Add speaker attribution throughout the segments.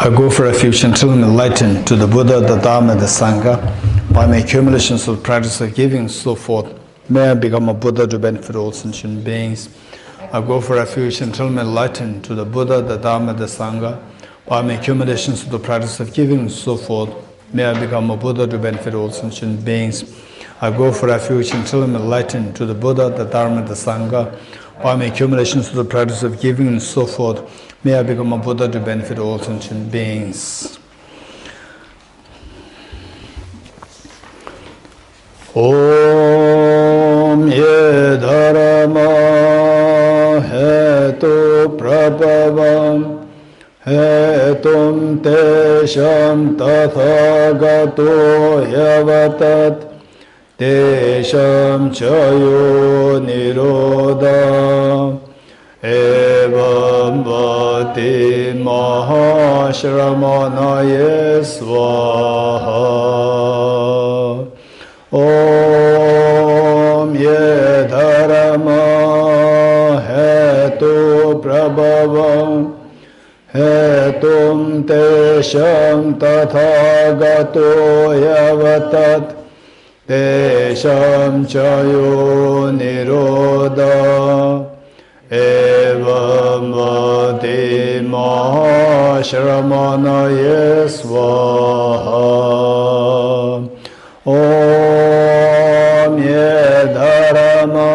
Speaker 1: I go for refuge until I'm enlightened to the Buddha, the Dharma, and the Sangha. By my accumulations of practice of giving and so forth, may I become a Buddha to benefit all sentient beings. I go for refuge until I'm enlightened to the Buddha, the Dharma, and the Sangha. By my accumulations of the practice of giving and so forth, may I become a Buddha to benefit all sentient beings. I go for refuge until I'm enlightened to the Buddha, the Dharma, and the Sangha. By my accumulations of the practice of giving and so forth, may I become a Buddha to benefit all sentient beings. Om ye dharma hetu prabhavam hetum tesham tathagato yavatat tesham chayo nirodha evam vati mahashramanaye svaha. Om ye dharma hetu prabhavam hetum tesham tathagato yavatat tesham chayo nirodha evam vati mahashramanaye svaha. Om ye dharma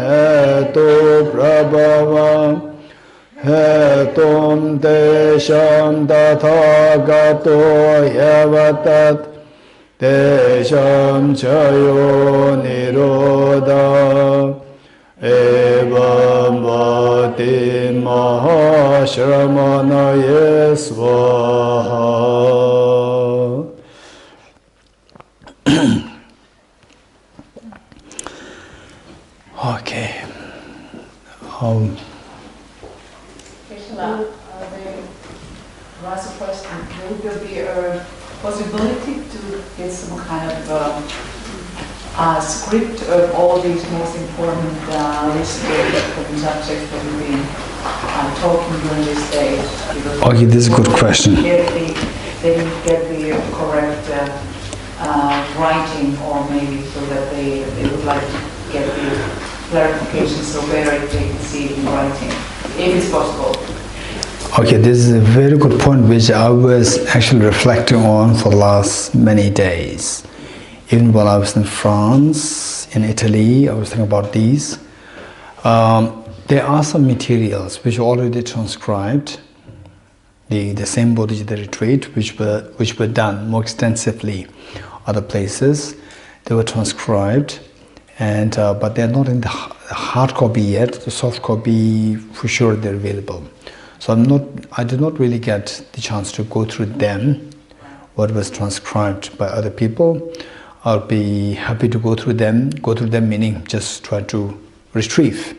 Speaker 1: hetu prabhavam hetum tesham tathagato yavatat tesham chayo nirodha evam vati mahashramanaye svaha. Okay.
Speaker 2: Krishna, the last question, will there be a possibility to get some kind of script of all these most important lists of subjects that we've been talking during this day?
Speaker 1: Okay, this is a good question.
Speaker 2: They didn't get the correct writing, or maybe so that they would like to get the clarification so better if they can see it in writing, if it's possible.
Speaker 1: Okay, this is a very good point which I was actually reflecting on for the last many days. Even while I was in France, in Italy, I was thinking about these. There are some materials which are already transcribed, the same Bodhicitta retreat, which were done more extensively other places. They were transcribed, and but they're not in the hard copy yet. The soft copy, for sure, they're available. So I did not really get the chance to go through them, what was transcribed by other people. I'll be happy to go through them meaning just try to retrieve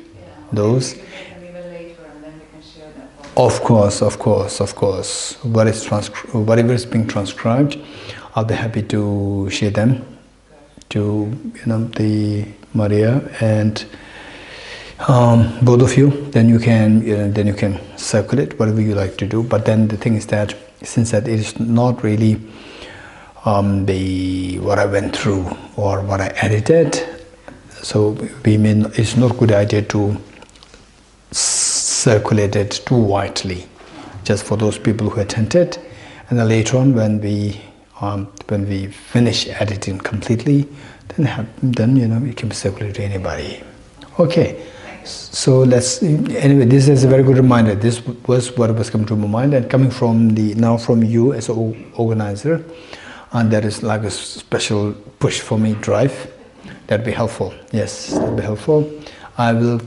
Speaker 1: those. Of course. Whatever is being transcribed, I'll be happy to share them to the Maria and both of you. Then you can circulate whatever you like to do. But then the thing is that since that it is not really what I went through or what I edited, so it's not a good idea to circulate it too widely, just for those people who attended, and then later on when we finish editing completely, then it can be circulated to anybody. Okay, so anyway, this is a very good reminder. This was what was coming to my mind, and coming from you as an organizer. And that is like a special push for me, drive. That'd be helpful. Yes, that'd be helpful. I will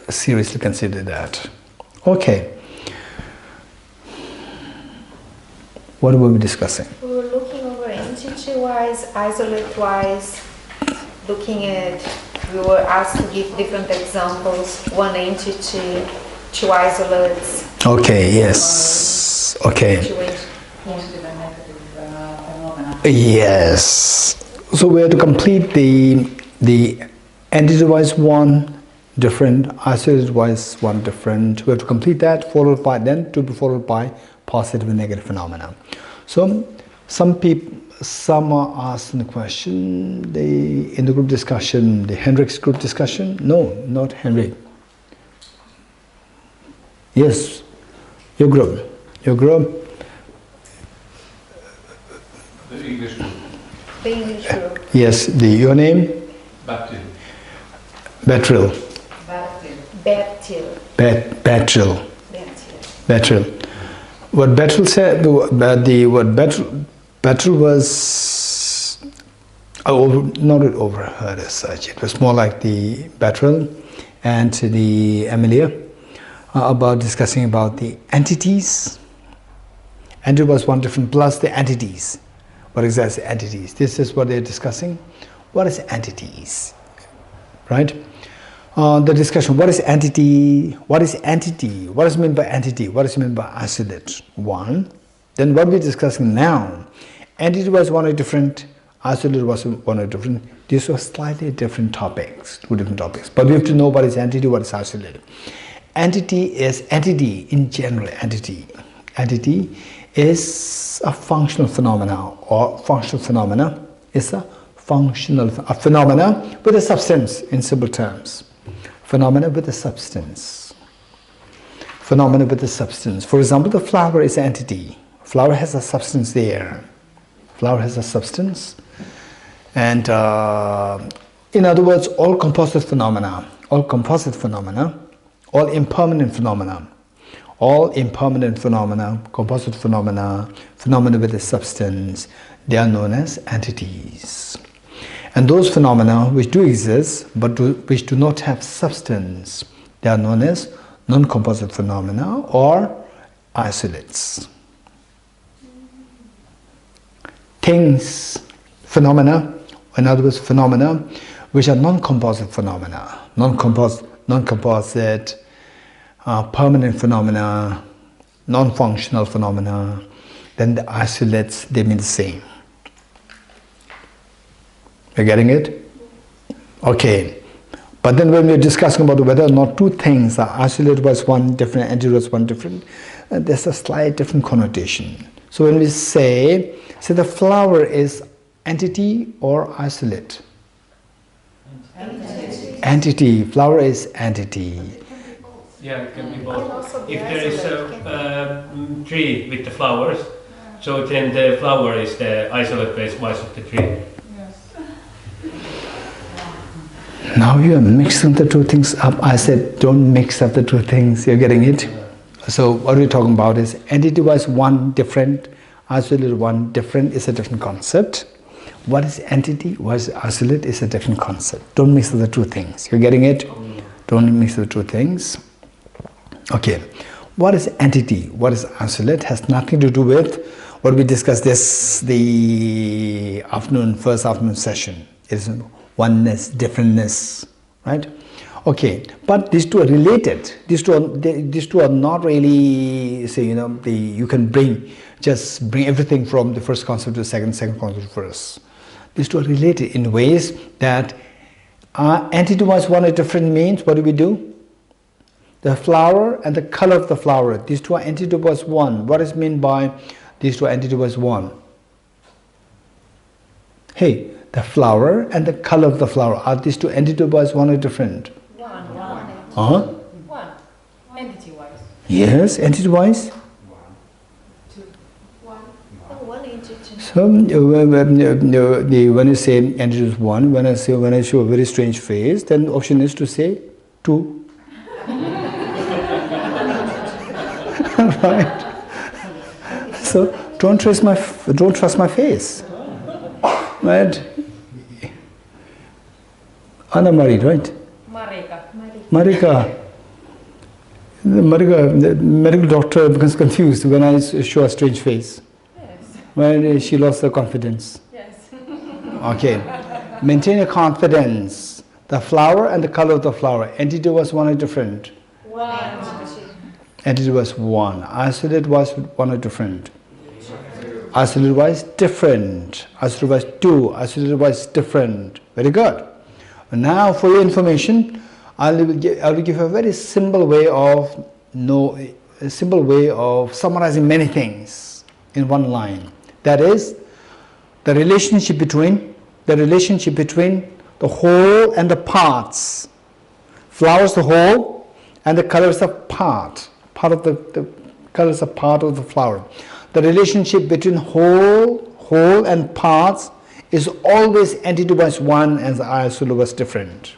Speaker 1: seriously consider that. Okay. What were we discussing?
Speaker 3: We were looking over entity-wise, isolate-wise, looking at, we were asked to give different examples, one entity, two isolates.
Speaker 1: Okay, yes. Okay. Yes. So we have to complete the entity-wise one, different, isolated wise one different. We have to complete that, followed by then to be followed by positive and negative phenomena. So some are asking the question, in the group discussion, the Hendrik's group discussion. No, not Henrik. Yes, your group.
Speaker 4: The English group.
Speaker 3: The English group.
Speaker 1: Yes, your name?
Speaker 4: Bertil.
Speaker 1: Bertil. What Bertil said, Bertil was not overheard as such. It was more like the Bertil and the Amelia about discussing about the entities. And it was one different plus the entities. What exactly entities? This is what they're discussing. What is entities? Right? The discussion, what is entity? What is entity? What is meant by entity? What is meant by isolate? One. Then what we're discussing now, entity was one or different, isolate was one or different. These were slightly different topics, two different topics. But we have to know what is entity, what is isolate. Entity is entity in general, entity. Entity is a functional phenomena, or functional phenomena is a phenomena with a substance in simple terms. Phenomena with a substance. Phenomena with a substance. For example, the flower is an entity. Flower has a substance there. Flower has a substance. And in other words, all composite phenomena, all impermanent phenomena, composite phenomena, phenomena with a substance, they are known as entities. And those phenomena which do exist but which do not have substance, they are known as non-composite phenomena or isolates. Things, phenomena, in other words, phenomena which are non-composite phenomena, non-composite, permanent phenomena, non-functional phenomena, then the isolates, they mean the same. You're getting it? Okay. But then when we're discussing about whether or not two things are isolated was one different, entity was one different, there's a slight different connotation. So when we say the flower is entity or isolate? Entity. Flower is entity.
Speaker 5: Yeah, it can be both. If there is a tree with the flowers, so then the flower is the isolate base wise of the tree.
Speaker 1: Now you are mixing the two things up. I said don't mix up the two things. You're getting it? So what we're talking about is entity-wise one different, isolate one different is a different concept. What is entity, what is isolate is a different concept. Don't mix up the two things. You're getting it? Don't mix the two things. Okay. What is entity? What is isolate? Has nothing to do with what we discussed the first afternoon session. It is oneness, differentness, right? Okay, but these two are related. These two are not really, say, you can bring everything from the first concept to the second concept to first. These two are related in ways that entity-wise one is different means, what do? The flower and the color of the flower, these two are entity-wise one. What is meant by these two are entity-wise one? Hey, the flower and the color of the flower, are these two entity-wise one or different?
Speaker 6: One. One. Entity-wise.
Speaker 1: Yes, entity-wise.
Speaker 3: One entity.
Speaker 1: So when you say entity is one, when I show a very strange face, then the option is to say two. Right. So don't trust my face. Right? Anna married, right? Marika. The medical doctor becomes confused when I show a strange face.
Speaker 6: Yes.
Speaker 1: When she lost her confidence.
Speaker 6: Yes.
Speaker 1: Okay. Maintain your confidence. The flower and the color of the flower. Entity was one or different?
Speaker 6: One.
Speaker 1: Entity was one. Isolate was one or different? Isolate was different. Isolate was two. Isolate was different. Very good. Now for your information, I will give a very simple way of summarizing many things in one line. That is the relationship between the whole and the parts. Flowers the whole, and the colors of part of the colors of part of the flower. The relationship between whole and parts is always entity-wise one and the isolate-wise different.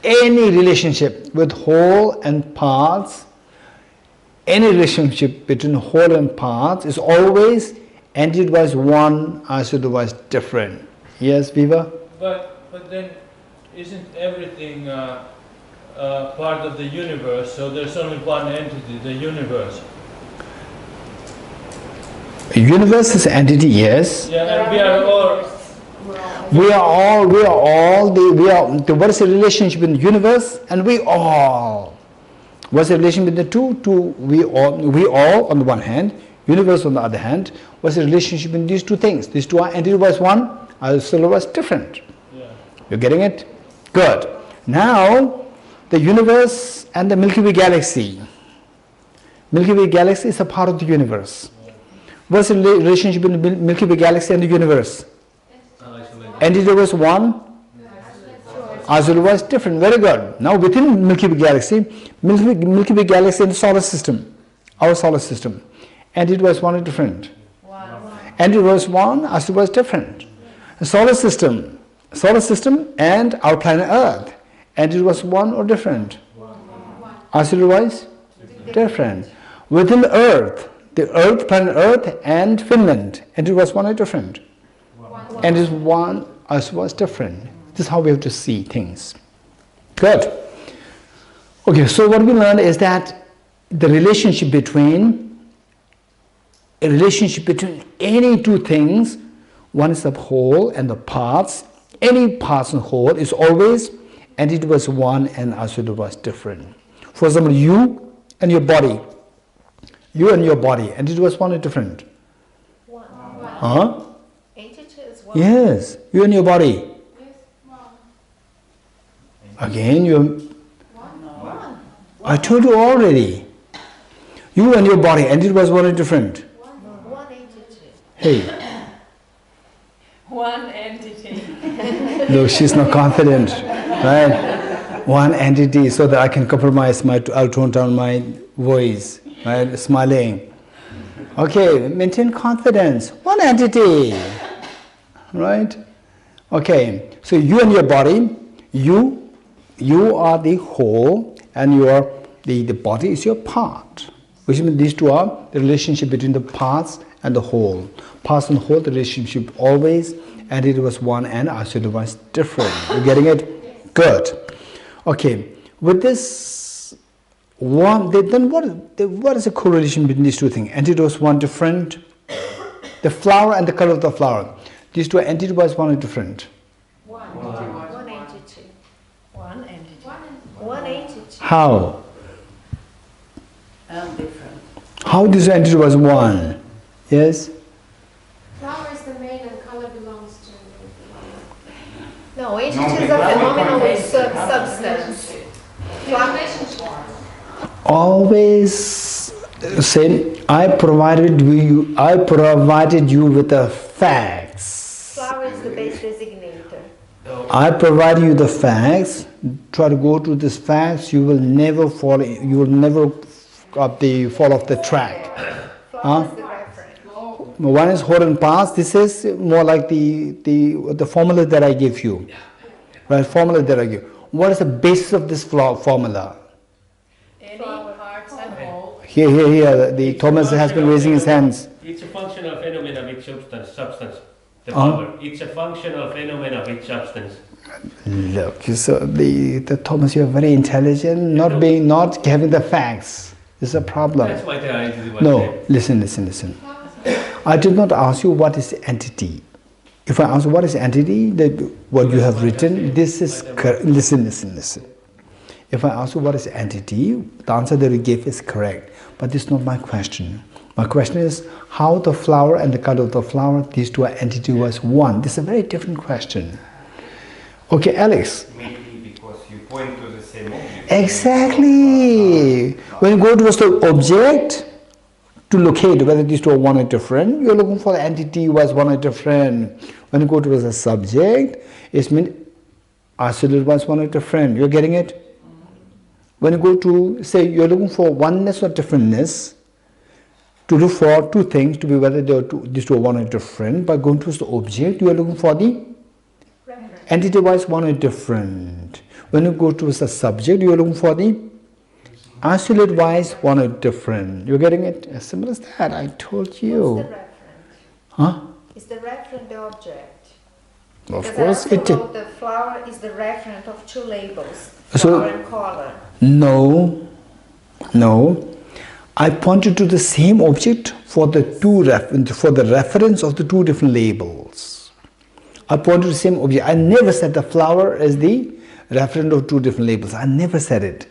Speaker 1: Any relationship with whole and parts, any relationship between whole and parts is always entity-wise one, isolate-wise different. Yes, Viva?
Speaker 7: But then isn't everything part of the universe, so there's only one entity, the universe?
Speaker 1: The universe is entity, yes.
Speaker 7: Yeah, and we are all...
Speaker 1: What is the relationship in the universe and we all? What's the relation between the two? We all on the one hand, universe on the other hand. What's the relationship in these two things? These two are entity-wise one, isolate-wise different.
Speaker 7: Yeah.
Speaker 1: You're getting it? Good. Now, the universe and the Milky Way galaxy. Milky Way galaxy is a part of the universe. What's the relationship between the Milky Way galaxy and the universe? Entity-wise one, isolate-wise different. Very good. Now within Milky Way galaxy and the solar system, our solar system, entity-wise one is different. Entity-wise one, isolate-wise different. The solar system and our planet Earth, entity-wise one or different. Isolate-wise different. Within the Earth, planet Earth and Finland, entity-wise one is different. And is one as was different. This is how we have to see things. Good. Okay, so what we learned is that the relationship between any two things, one is the whole and the parts. Any parts and whole is always entity was one and isolate was different. For example, you and your body. You and your body, entity was one and different. Huh? Yes, you and your body. Again, I told you already. You and your body, and it was one and different. Hey.
Speaker 6: One entity.
Speaker 1: Look, she's not confident, right? One entity, so that I can compromise I'll tone down my voice, right? Smiling. Okay, maintain confidence. One entity. Right? Okay, so you and your body, you are the whole and the body is your part. Which means these two are the relationship between the parts and the whole. Parts and whole, the relationship always, and it was one and isolate was different. You getting it? Good. Okay, with this one, then what is the correlation between these two things? Entity was one different, the flower and the color of the flower. These two entities was one different.
Speaker 3: One entity. One entity. One entity.
Speaker 1: How?
Speaker 2: Different.
Speaker 1: How this entity was one? Yes?
Speaker 8: Flower is the main and color belongs to...
Speaker 3: No, entity is a phenomenal substance.
Speaker 1: Always say, I provided you with the facts.
Speaker 3: Flower is the base designator.
Speaker 1: I provide you the facts. Try to go to these facts. You will never fall. You will never fall off the track.
Speaker 3: Flower is the reference.
Speaker 1: One is whole and parts. This is more like the formula that I give you. Right? Formula that I give. What is the basis of this formula?
Speaker 6: Any parts and whole.
Speaker 1: Here. The Thomas has been raising his hands.
Speaker 5: It's a functional phenomena with substance. The power. It's a functional phenomena with substance.
Speaker 1: Look, so the Thomas, you are very intelligent. Not having the facts is a problem.
Speaker 5: That's why the entity was
Speaker 1: No,
Speaker 5: there.
Speaker 1: listen. I did not ask you what is entity. If I ask what is entity, what you have written, this is correct. Listen. If I ask you what is entity, the answer that you gave is correct. But this is not my question. My question is how the flower and the color of the flower, these two are entity was one. This is a very different question. Okay, Alex.
Speaker 9: Maybe because you point to the same object.
Speaker 1: Exactly. When you go towards the object, to locate whether these two are one or different, you're looking for the entity was one or different. When you go towards the subject, it means isolate was one or different. You're getting it? When you go to, say, you're looking for oneness or differentness, to look for two things, to be whether these two are one or different, by going towards the object, you are looking for the entity-wise one or different. When you go towards the subject, you are looking for the isolate-wise one or different. You're getting it? As simple as that. I told you.
Speaker 3: What's the referent?
Speaker 1: Huh?
Speaker 3: Is the referent the object?
Speaker 1: Of
Speaker 3: Because
Speaker 1: course
Speaker 3: I
Speaker 1: it
Speaker 3: also
Speaker 1: is.
Speaker 3: wrote the flower is the referent of two labels,
Speaker 1: So-
Speaker 3: flower and color.
Speaker 1: No. I pointed to the same object for the reference of the two different labels. I pointed to the same object. I never said the flower is the referent of two different labels. I never said it.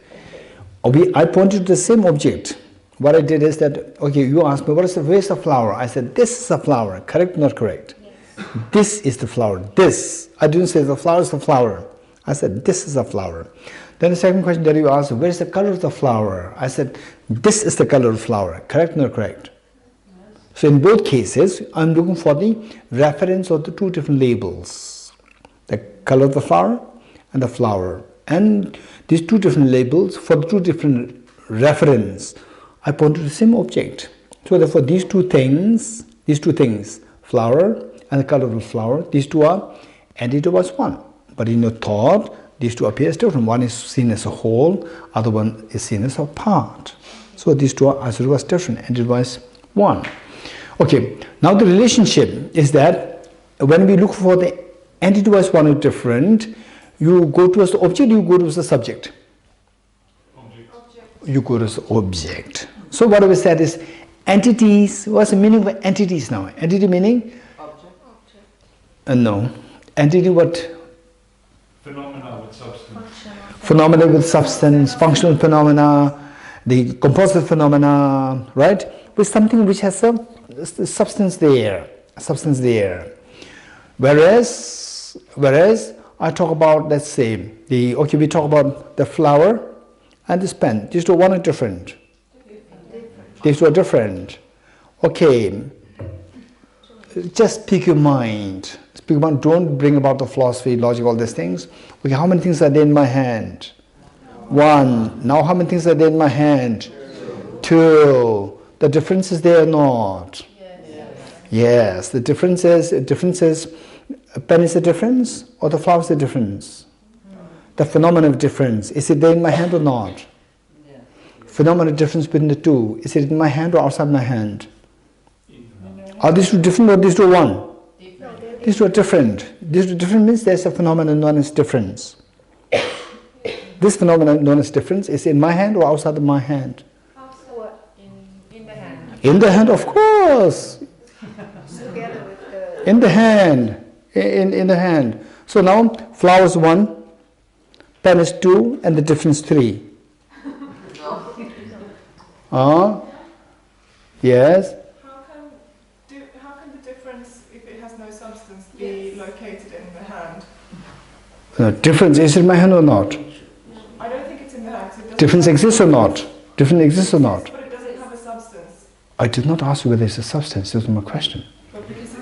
Speaker 1: I pointed to the same object. What I did is that, okay, you asked me, where's the flower? I said, this is a flower. Correct, not correct? Yes. This is the flower. This. I didn't say the flower is the flower. I said, this is a flower. Then the second question that you asked, where is the color of the flower? I said, this is the color of the flower. Correct, not correct? Yes. So in both cases, I'm looking for the reference of the two different labels. The color of the flower and the flower. And these two different labels for the two different reference, I point to the same object. So therefore these two things, flower and the color of the flower, these two are entity was one. But in your thought, these two appear as different. One is seen as a whole, other one is seen as a part. So these two are as it was different, entity was one. Okay, now the relationship is that when we look for the entity was one or different, you go towards the object, you go towards the subject. You go towards the object. So what we said is entities. What's the meaning of entities now? Entity meaning?
Speaker 2: Object.
Speaker 1: No. Entity what?
Speaker 4: Phenomena with substance.
Speaker 1: Phenomena with substance, functional phenomena, the composite phenomena, right? With something which has a substance there. Whereas I talk about, let's say, we talk about the flower and this pen. These two are one or different? These two are different. Okay. Just speak your mind. Don't bring about the philosophy, logic, all these things. Okay, how many things are there in my hand? One. Now how many things are there in my hand? Two. The difference is there or not? Yes. The difference is a pen is the difference or the flower is the difference? The phenomenon of difference, is it there in my hand or not? Phenomenon of difference between the two, is it in my hand or outside my hand? Are these two different or these two are one? These two are different. These two different means there's a phenomenon known as difference. This phenomenon known as difference is in my hand or outside of my hand?
Speaker 3: In the hand.
Speaker 1: In the hand, of course.
Speaker 3: Together with the...
Speaker 1: In the hand. In the hand. So now, flower is 1, pen is 2, and the difference 3. Yes?
Speaker 6: How can the difference, if it has no substance, be located in the hand?
Speaker 1: Difference is in my hand or not?
Speaker 6: I don't think it's in the hand. 'Cause it doesn't
Speaker 1: Difference
Speaker 6: have-
Speaker 1: exists or not? Difference exists or not?
Speaker 6: But it doesn't have a substance.
Speaker 1: I did not ask you whether it's a substance. This was my question.
Speaker 6: But because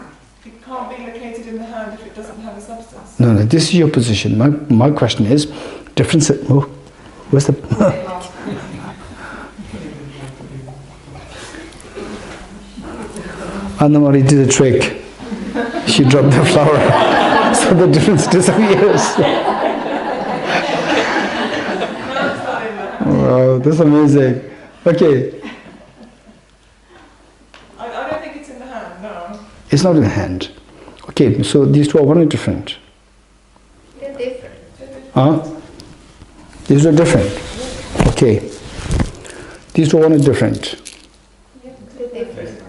Speaker 6: it can't be located in the hand if it doesn't have a substance.
Speaker 1: No, this is your position. My question is, difference... Oh, where's the... Anna Marie did a trick. She dropped the flower, so the difference disappears. Wow, that's amazing. Okay.
Speaker 6: I don't think it's in the hand, no.
Speaker 1: It's not in the hand. Okay, so these two are one and different.
Speaker 3: They're different.
Speaker 1: Huh? These are different. Okay. These two are one and different.
Speaker 3: They're different.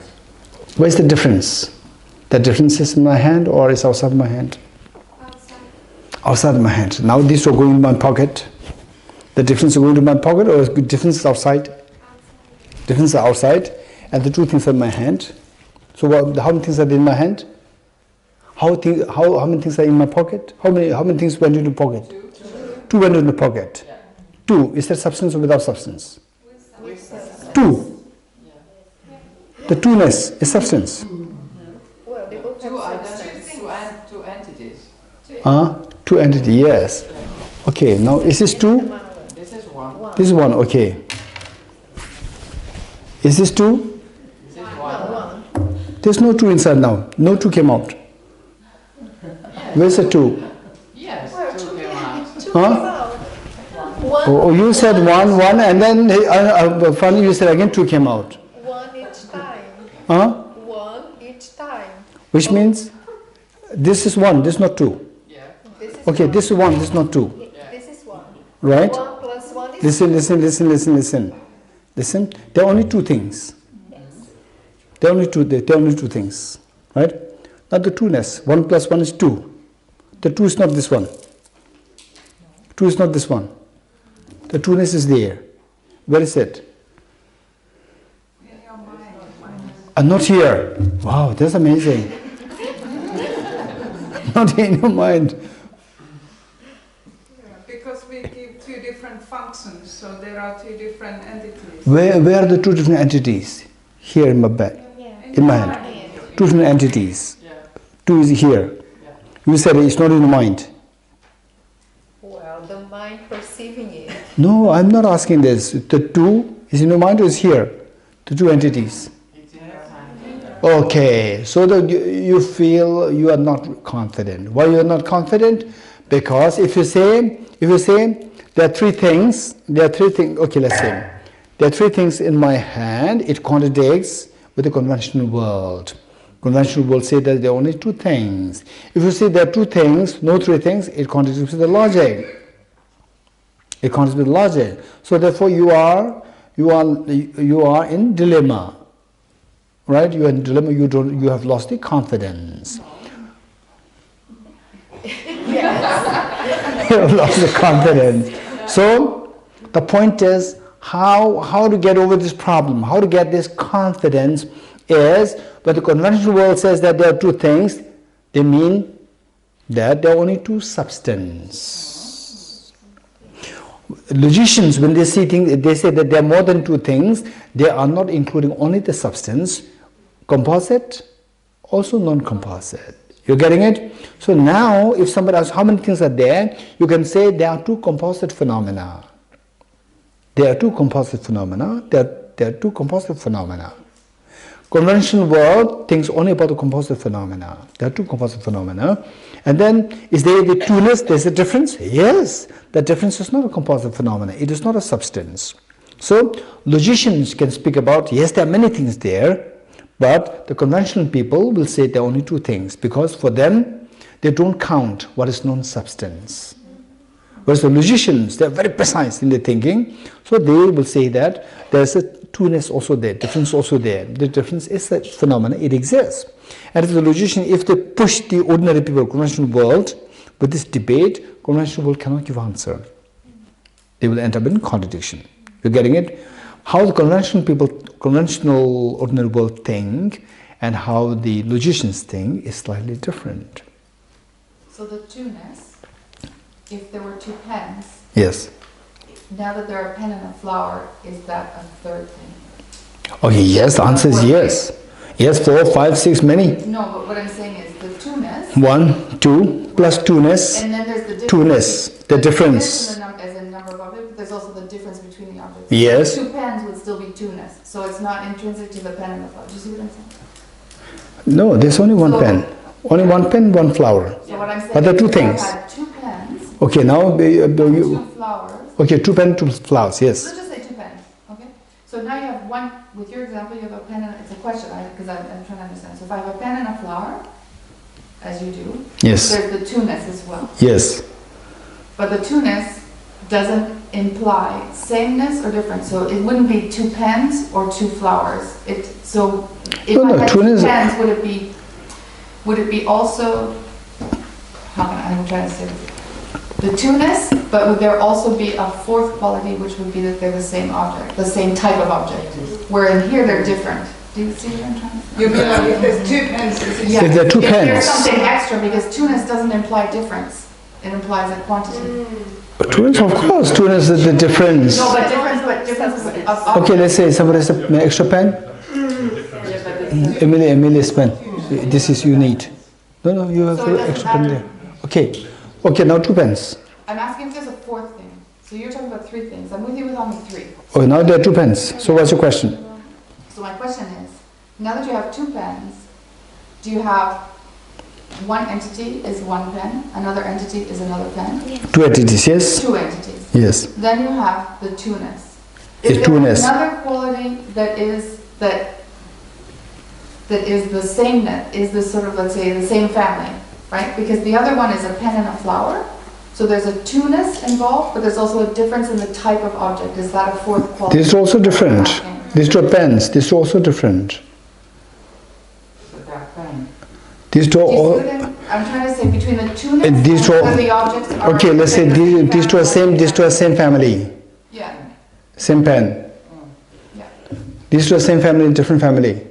Speaker 1: Where's the difference? The difference is in my hand or is outside my hand?
Speaker 8: Outside.
Speaker 1: Outside my hand. Now these two are going in my pocket. The difference is going to my pocket or is the difference outside?
Speaker 8: Outside.
Speaker 1: Difference is outside and the two things are in my hand. So how many things are in my hand? How many things are in my pocket? How many things went into the pocket? 2 went in the pocket. 2, is that substance or without substance? Two. The two-ness is substance.
Speaker 3: Well, they both have substance.
Speaker 2: Two entities.
Speaker 1: Two entity, yes. Okay, now is this 2?
Speaker 2: This is one.
Speaker 1: This is 1, okay. Is this 2?
Speaker 2: This is one.
Speaker 1: There's no 2 inside now. No 2 came out. Where's the 2?
Speaker 2: Yes, two came out.
Speaker 1: Huh? Oh, you said 1, and then funny, you said again 2 came out.
Speaker 3: 1 each time.
Speaker 1: Huh?
Speaker 3: 1 each time.
Speaker 1: Which means this is 1, this is not 2.
Speaker 2: Yeah.
Speaker 3: This is
Speaker 1: Okay,
Speaker 3: 1.
Speaker 1: this is 1, this is not 2.
Speaker 3: This is 1.
Speaker 1: Right?
Speaker 3: 1 plus 1 is
Speaker 1: Listen. There are only 2 things. There are only two things. Right? Not the two-ness. 1 plus 1 is 2. The 2 is not this one. 2 is not this one. The two-ness is there. Where is it?
Speaker 6: In your mind.
Speaker 1: Not here. Wow, that's amazing. Not in your mind.
Speaker 6: Yeah, because we give 2 different functions, so there are 2 different entities.
Speaker 1: Where are the 2 different entities? Here in my bed. In my hand. 2 different entities. 2 is here. You said it's not in the mind.
Speaker 3: well, the mind perceiving it.
Speaker 1: No, I'm not asking this. The 2 is in your mind or is here? The 2 entities.
Speaker 2: It's in your mind.
Speaker 1: Okay, so that you feel you are not confident. Why you are not confident? Because if you say there are 3 things, okay, let's say, there are 3 things in my hand, it contradicts with the conventional world. Conventional world say that there are only 2 things. If you say there are 2 things, no 3 things, it contradicts with the logic. It contradicts with logic. So therefore you are in dilemma. Right? You are in dilemma, you have lost the confidence. You have lost the confidence. So the point is how to get over this problem, how to get this confidence is, but the conventional world says that there are 2 things, they mean that there are only 2 substances. Logicians, when they see things, they say that there are more than 2 things, they are not including only the substance, composite, also non-composite. You're getting it? So now, if somebody asks how many things are there, you can say there are 2 composite phenomena. There are 2 composite phenomena. There are 2 composite phenomena. Conventional world thinks only about the composite phenomena. There are 2 composite phenomena. And then, is there the two-ness? There's a difference? Yes. The difference is not a composite phenomena. It is not a substance. So, logicians can speak about, yes, there are many things there, but the conventional people will say there are only 2 things, because for them, they don't count what is non-substance. Whereas the logicians, they are very precise in their thinking, so they will say that there's a two-ness also there, difference also there. The difference is a phenomena, it exists. And if the logician, if they push the ordinary people, conventional world, with this debate, conventional world cannot give answer. They will end up in contradiction. You're getting it? How the conventional people, conventional ordinary world think, and how the logicians think is slightly different.
Speaker 2: So the two-ness, if there were 2 pens,
Speaker 1: Yes.
Speaker 2: now that there are a pen and a flower, is that a 3rd thing?
Speaker 1: Okay, yes, the answer is yes. Yes, 4, 5, 6, many.
Speaker 2: No, but what I'm saying is the two-ness,
Speaker 1: 1, 2, plus two-ness,
Speaker 2: and then there's the difference.
Speaker 1: two-ness, the difference.
Speaker 2: As a number of objects, but there's also the difference between the objects.
Speaker 1: Yes.
Speaker 2: 2 pens would still be two-ness, so it's not intrinsic to the pen and the flower. Do you see what I'm saying?
Speaker 1: No, there's only 1 pen. Only 1 pen, 1 flower.
Speaker 2: So what I'm saying
Speaker 1: But there are
Speaker 2: is
Speaker 1: 2
Speaker 2: if
Speaker 1: things.
Speaker 2: I had 2 pens,
Speaker 1: Okay, now
Speaker 2: and 2 flowers.
Speaker 1: okay, 2 pen, 2 flowers, yes.
Speaker 2: Let's just say 2 pens, okay? So now you have one, with your example, you have a pen and, it's a question, because I'm trying to understand. So if I have a pen and a flower, as you do,
Speaker 1: Yes.
Speaker 2: there's the two-ness as well.
Speaker 1: Yes.
Speaker 2: But the two-ness doesn't imply sameness or difference. So it wouldn't be 2 pens or 2 flowers. So if
Speaker 1: No,
Speaker 2: I
Speaker 1: no,
Speaker 2: had 2
Speaker 1: two-ness-
Speaker 2: pens, would it be also, I'm trying to say this. The two-ness, but would there also be a 4th quality, which would be that they're the same object, the same type of object, where in here they're different. Do you see what I'm trying to say?
Speaker 6: You mean like if there's 2 pens,
Speaker 2: Yeah.
Speaker 1: If there are 2
Speaker 2: If there's
Speaker 1: pens.
Speaker 2: something extra, because two-ness doesn't imply difference.
Speaker 9: It implies a quantity.
Speaker 1: Two-ness, of course, two-ness is the difference.
Speaker 9: No, but difference of
Speaker 1: Okay, let's say somebody has an extra pen. Emilia's pen. This is you need. No, you have
Speaker 9: So it doesn't
Speaker 1: extra pen
Speaker 9: matter.
Speaker 1: there. Okay, now 2 pens.
Speaker 9: I'm asking if there's a fourth thing. So you're talking about 3 things. I'm with you with only 3.
Speaker 1: Oh, now there are 2 pens. So what's your question?
Speaker 9: So my question is, now that you have 2 pens, do you have one entity is 1 pen, another entity is another pen?
Speaker 1: 2 entities, yes?
Speaker 9: 2 entities.
Speaker 1: Yes.
Speaker 9: Then you have the two-ness.
Speaker 1: It's
Speaker 9: Is there
Speaker 1: two-ness.
Speaker 9: another quality that is the sameness, is the sort of, let's say, the same family, right? Because the other one is a pen and a flower. So there's a two-ness involved, but there's also a difference in the type of object. Is that a fourth quality?
Speaker 1: This is also different. These 2 are pens. These 2 are also different. These 2 are
Speaker 9: Do you see
Speaker 1: all...
Speaker 9: what I'm trying to say, between the two-ness
Speaker 1: And
Speaker 9: and
Speaker 1: these two are-
Speaker 9: whether the objects are...
Speaker 1: Okay, let's say these 2 are same. These 2 are same family.
Speaker 9: Yeah,
Speaker 1: Same pen.
Speaker 9: yeah,
Speaker 1: These 2 are same family, different family.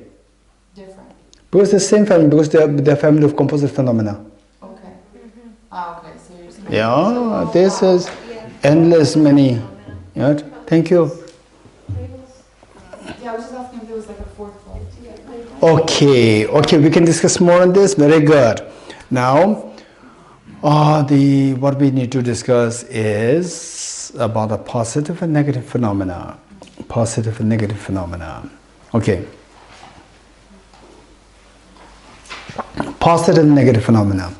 Speaker 9: different.
Speaker 1: Because they're same family, because they're family of composite phenomena.
Speaker 9: Okay. Ah, okay, so you're saying...
Speaker 1: Yeah, this is endless many. Yeah, thank you.
Speaker 9: Yeah, I was just asking if there was like a fourth quality.
Speaker 1: Okay, we can discuss more on this. Very good. Now, what we need to discuss is about the positive and negative phenomena. Positive and negative phenomena. Okay. Positive and negative phenomena.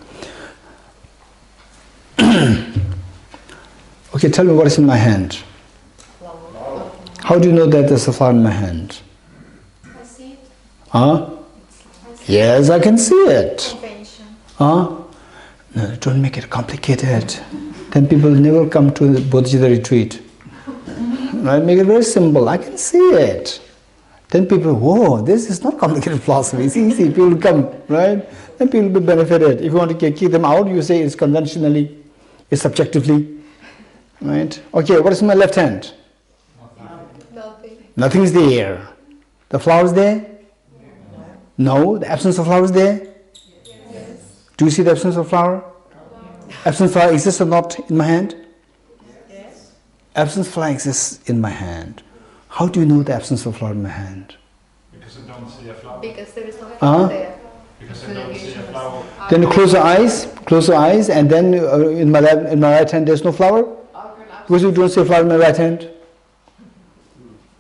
Speaker 1: Okay, tell me what is in my hand. How do you know that there's a flower in my hand?
Speaker 8: I see it.
Speaker 1: Huh? Yes, I can see it.
Speaker 3: Convention.
Speaker 1: Huh? No, don't make it complicated. Then people never come to the Bodhicitta retreat. Right? Make it very simple. I can see it. Then people, whoa, this is not complicated philosophy. It's easy. People will come, right? Then people will be benefited. If you want to kick them out, you say it's conventionally, it's subjectively. Right? Okay, what is in my left hand?
Speaker 3: Nothing.
Speaker 1: Nothing is there. The flower is there? No. The absence of flower is there?
Speaker 3: Yes.
Speaker 1: Do you see the absence of flower? Absence of flower exists or not in my hand?
Speaker 3: Yes.
Speaker 1: Absence of flower exists in my hand. How do you know the absence of flower in my hand?
Speaker 4: Because I don't see a flower.
Speaker 3: Because there is no
Speaker 1: Huh?
Speaker 3: flower there.
Speaker 4: Because I don't see a flower.
Speaker 1: Then you close your eyes, and then in my right hand there's no flower? Because you don't see a flower in my right hand?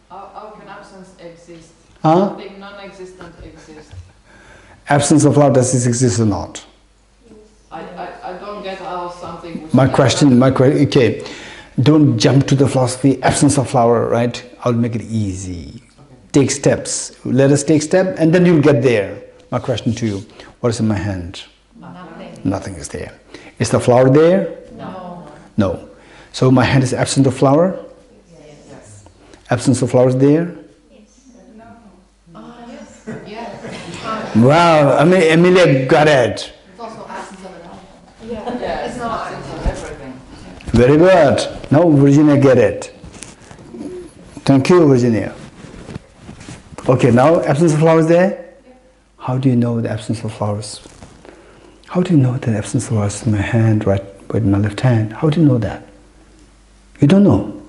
Speaker 9: How can absence exist?
Speaker 1: Huh?
Speaker 9: Something non-existent exists.
Speaker 1: Absence of flower, does this exist or not?
Speaker 9: I don't get how something... which
Speaker 1: My
Speaker 9: is-
Speaker 1: question, okay. Don't jump to the philosophy, absence of flower, right? I'll make it easy. Take steps. Let us take step, and then you'll get there. My question to you, what is in my hand?
Speaker 3: Nothing.
Speaker 1: Nothing is there. Is the flower there?
Speaker 3: No.
Speaker 1: No. So my hand is absent of flower?
Speaker 9: Yes.
Speaker 1: Absence of flower is there?
Speaker 9: Yes.
Speaker 1: Wow, I mean, Emilia got it.
Speaker 9: It's also absence of it all.
Speaker 3: Yeah. It's not.
Speaker 9: Absence of everything.
Speaker 1: Very good. Now Virginia get it. Thank you, Virginia. Okay, now absence of flowers there? How do you know the absence of flowers? How do you know the absence of flowers in my hand, right with my left hand? How do you know that? You don't know.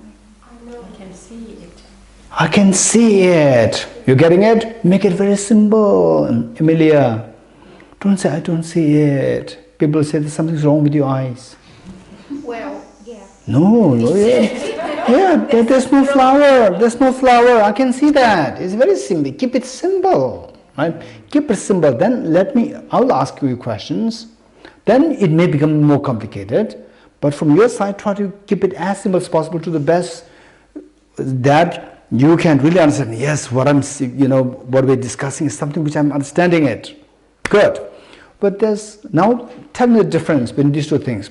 Speaker 8: I can see it.
Speaker 1: I can see it. You getting it? Make it very simple, Emilia. Don't say I don't see it. People say that something's wrong with your eyes.
Speaker 3: Well, yeah.
Speaker 1: No, there's no flower. There's no flower. I can see that. It's very simple. Keep it simple, right? Keep it simple. Then I'll ask you questions. Then it may become more complicated. But from your side, try to keep it as simple as possible to the best that you can really understand. Yes, what we're discussing is something which I'm understanding it. Good. But now tell me the difference between these 2 things.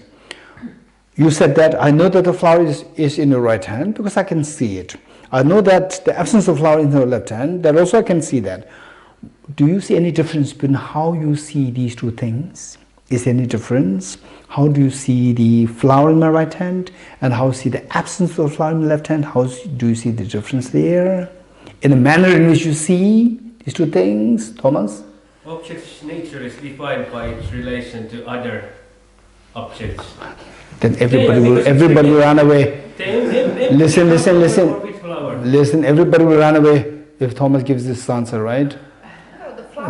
Speaker 1: You said that I know that the flower is in your right hand because I can see it. I know that the absence of flower in your left hand, that also I can see that. Do you see any difference between how you see these 2 things? Is there any difference? How do you see the flower in my right hand and how you see the absence of flower in my left hand? How do you see the difference there? In the manner in which you see these 2 things, Thomas?
Speaker 5: Object's nature is defined by its relation to other objects.
Speaker 1: Then everybody will run away. Listen. Listen, everybody will run away if Thomas gives this answer, right?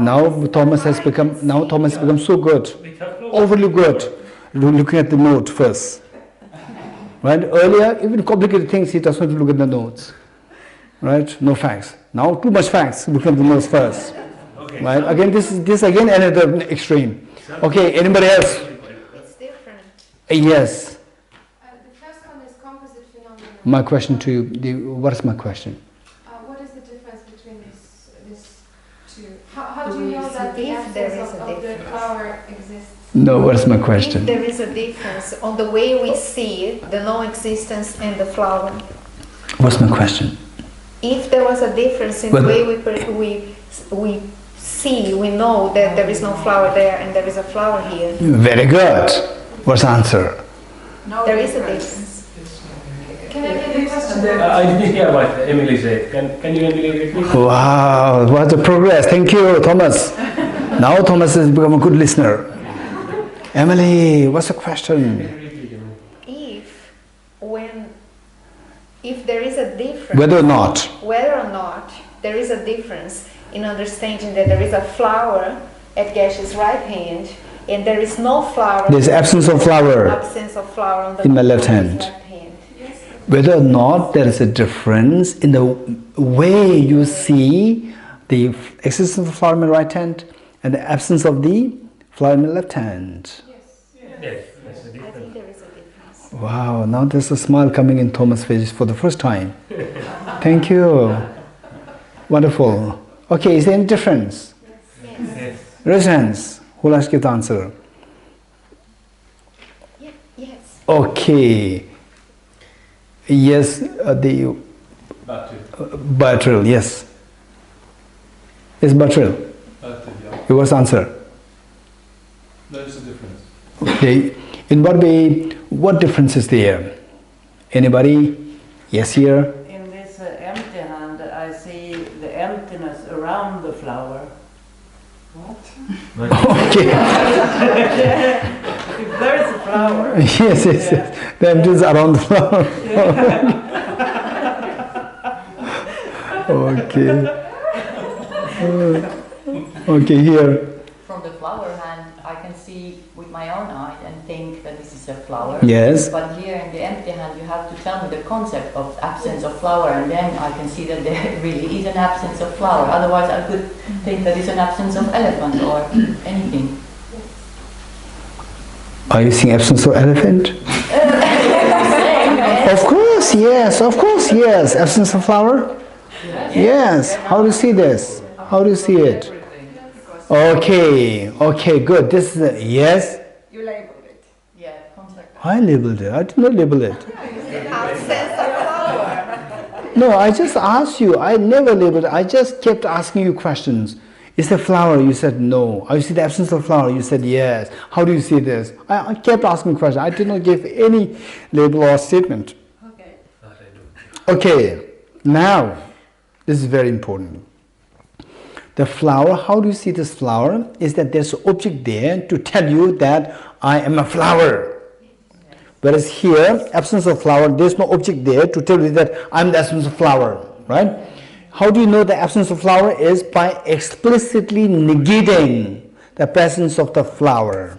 Speaker 1: Now Thomas has become so good, overly good, looking at the note first. Right? Earlier, even complicated things, he doesn't look at the notes. Right? No facts. Now too much facts, look at the notes first.
Speaker 5: Okay.
Speaker 1: Right? Again, this again another extreme. Okay, anybody else?
Speaker 3: It's different.
Speaker 1: Yes.
Speaker 8: The first one is composite phenomenon.
Speaker 1: My question to you, what is my question?
Speaker 8: What is the difference between these two? How do you know that the
Speaker 3: If there
Speaker 8: absence
Speaker 3: is a
Speaker 8: of the
Speaker 3: difference.
Speaker 8: flower exists?
Speaker 1: No, what is my
Speaker 3: If
Speaker 1: question?
Speaker 3: there is a difference on the way we see the non-existence and the flower.
Speaker 1: What's my question?
Speaker 3: If there was a difference in the way we see, we know that there is no flower there and there is a flower here.
Speaker 1: Very good. What's the answer?
Speaker 2: No
Speaker 3: There is a
Speaker 2: difference.
Speaker 3: difference.
Speaker 8: Can I read the question?
Speaker 5: I didn't hear what Emily said. Can you Emily repeat?
Speaker 1: Wow, what a progress. Thank you, Thomas. Now Thomas has become a good listener. Emily, what's the question?
Speaker 3: If there is a difference,
Speaker 1: Whether or not.
Speaker 3: there is a difference in understanding that there is a flower at Geshe's right hand and there is no flower.
Speaker 1: There's absence of flower
Speaker 3: on the
Speaker 1: in my left hand.
Speaker 3: Yes.
Speaker 1: Whether or not there is a difference in the way you see the existence of the flower in my right hand and the absence of the flower in my left hand.
Speaker 5: Yes, that's the
Speaker 3: I
Speaker 5: difference.
Speaker 3: think there is a difference.
Speaker 1: Wow, now there's a smile coming in Thomas' face for the first time. Thank you. Wonderful. Okay, is there any difference?
Speaker 5: Yes.
Speaker 1: Raise hands. Who will ask you the answer?
Speaker 3: Yes.
Speaker 1: Okay. Yes, the Bartrell, yes. Yes, Bartrell. What's the answer?
Speaker 7: There is a difference.
Speaker 1: Okay. In what way, what difference is there? Anybody? Yes, here?
Speaker 10: In this empty hand, I see the emptiness around the flower.
Speaker 1: Okay.
Speaker 10: If there is a flower.
Speaker 1: Yes. The emptiness around the flower. Okay. Okay, here.
Speaker 11: From the flower hand, I can see with my own eye and think that this is a flower.
Speaker 1: Yes.
Speaker 11: But here in the empty hand, you have to tell me the concept of absence of flower, and then I can see that there really is an absence of flower. Otherwise, I could think that it's an absence of elephant or anything.
Speaker 1: Are you seeing absence of elephant? Of course, yes. Of course, yes. Absence of flower? Yes. How do you see this? How do you see it? Okay. Okay, good. This is a, yes.
Speaker 8: You labeled it.
Speaker 11: Yeah, concept.
Speaker 1: I labeled it. I did not label it.
Speaker 3: Absence of flower.
Speaker 1: No, I just asked you. I never labeled it. I just kept asking you questions. Is there flower? You said no. I see the absence of flower. You said yes. How do you see this? I kept asking questions. I did not give any label or statement.
Speaker 8: Okay.
Speaker 1: Okay. Now, this is very important. The flower, how do you see this flower? Is that there's an object there to tell you that I am a flower. Whereas here, absence of flower, there's no object there to tell you that I'm the absence of flower, right? How do you know the absence of flower? Is by explicitly negating the presence of the flower.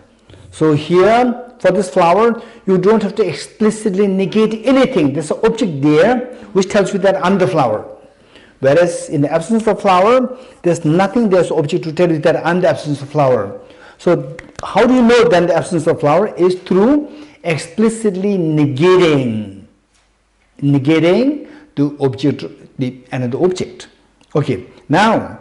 Speaker 1: So here, for this flower, you don't have to explicitly negate anything. There's an object there which tells you that I'm the flower. Whereas in the absence of flower, there's nothing, there's object to tell you that I'm the absence of flower. So how do you know then the absence of flower? Is through explicitly negating the object, another object. Okay, now,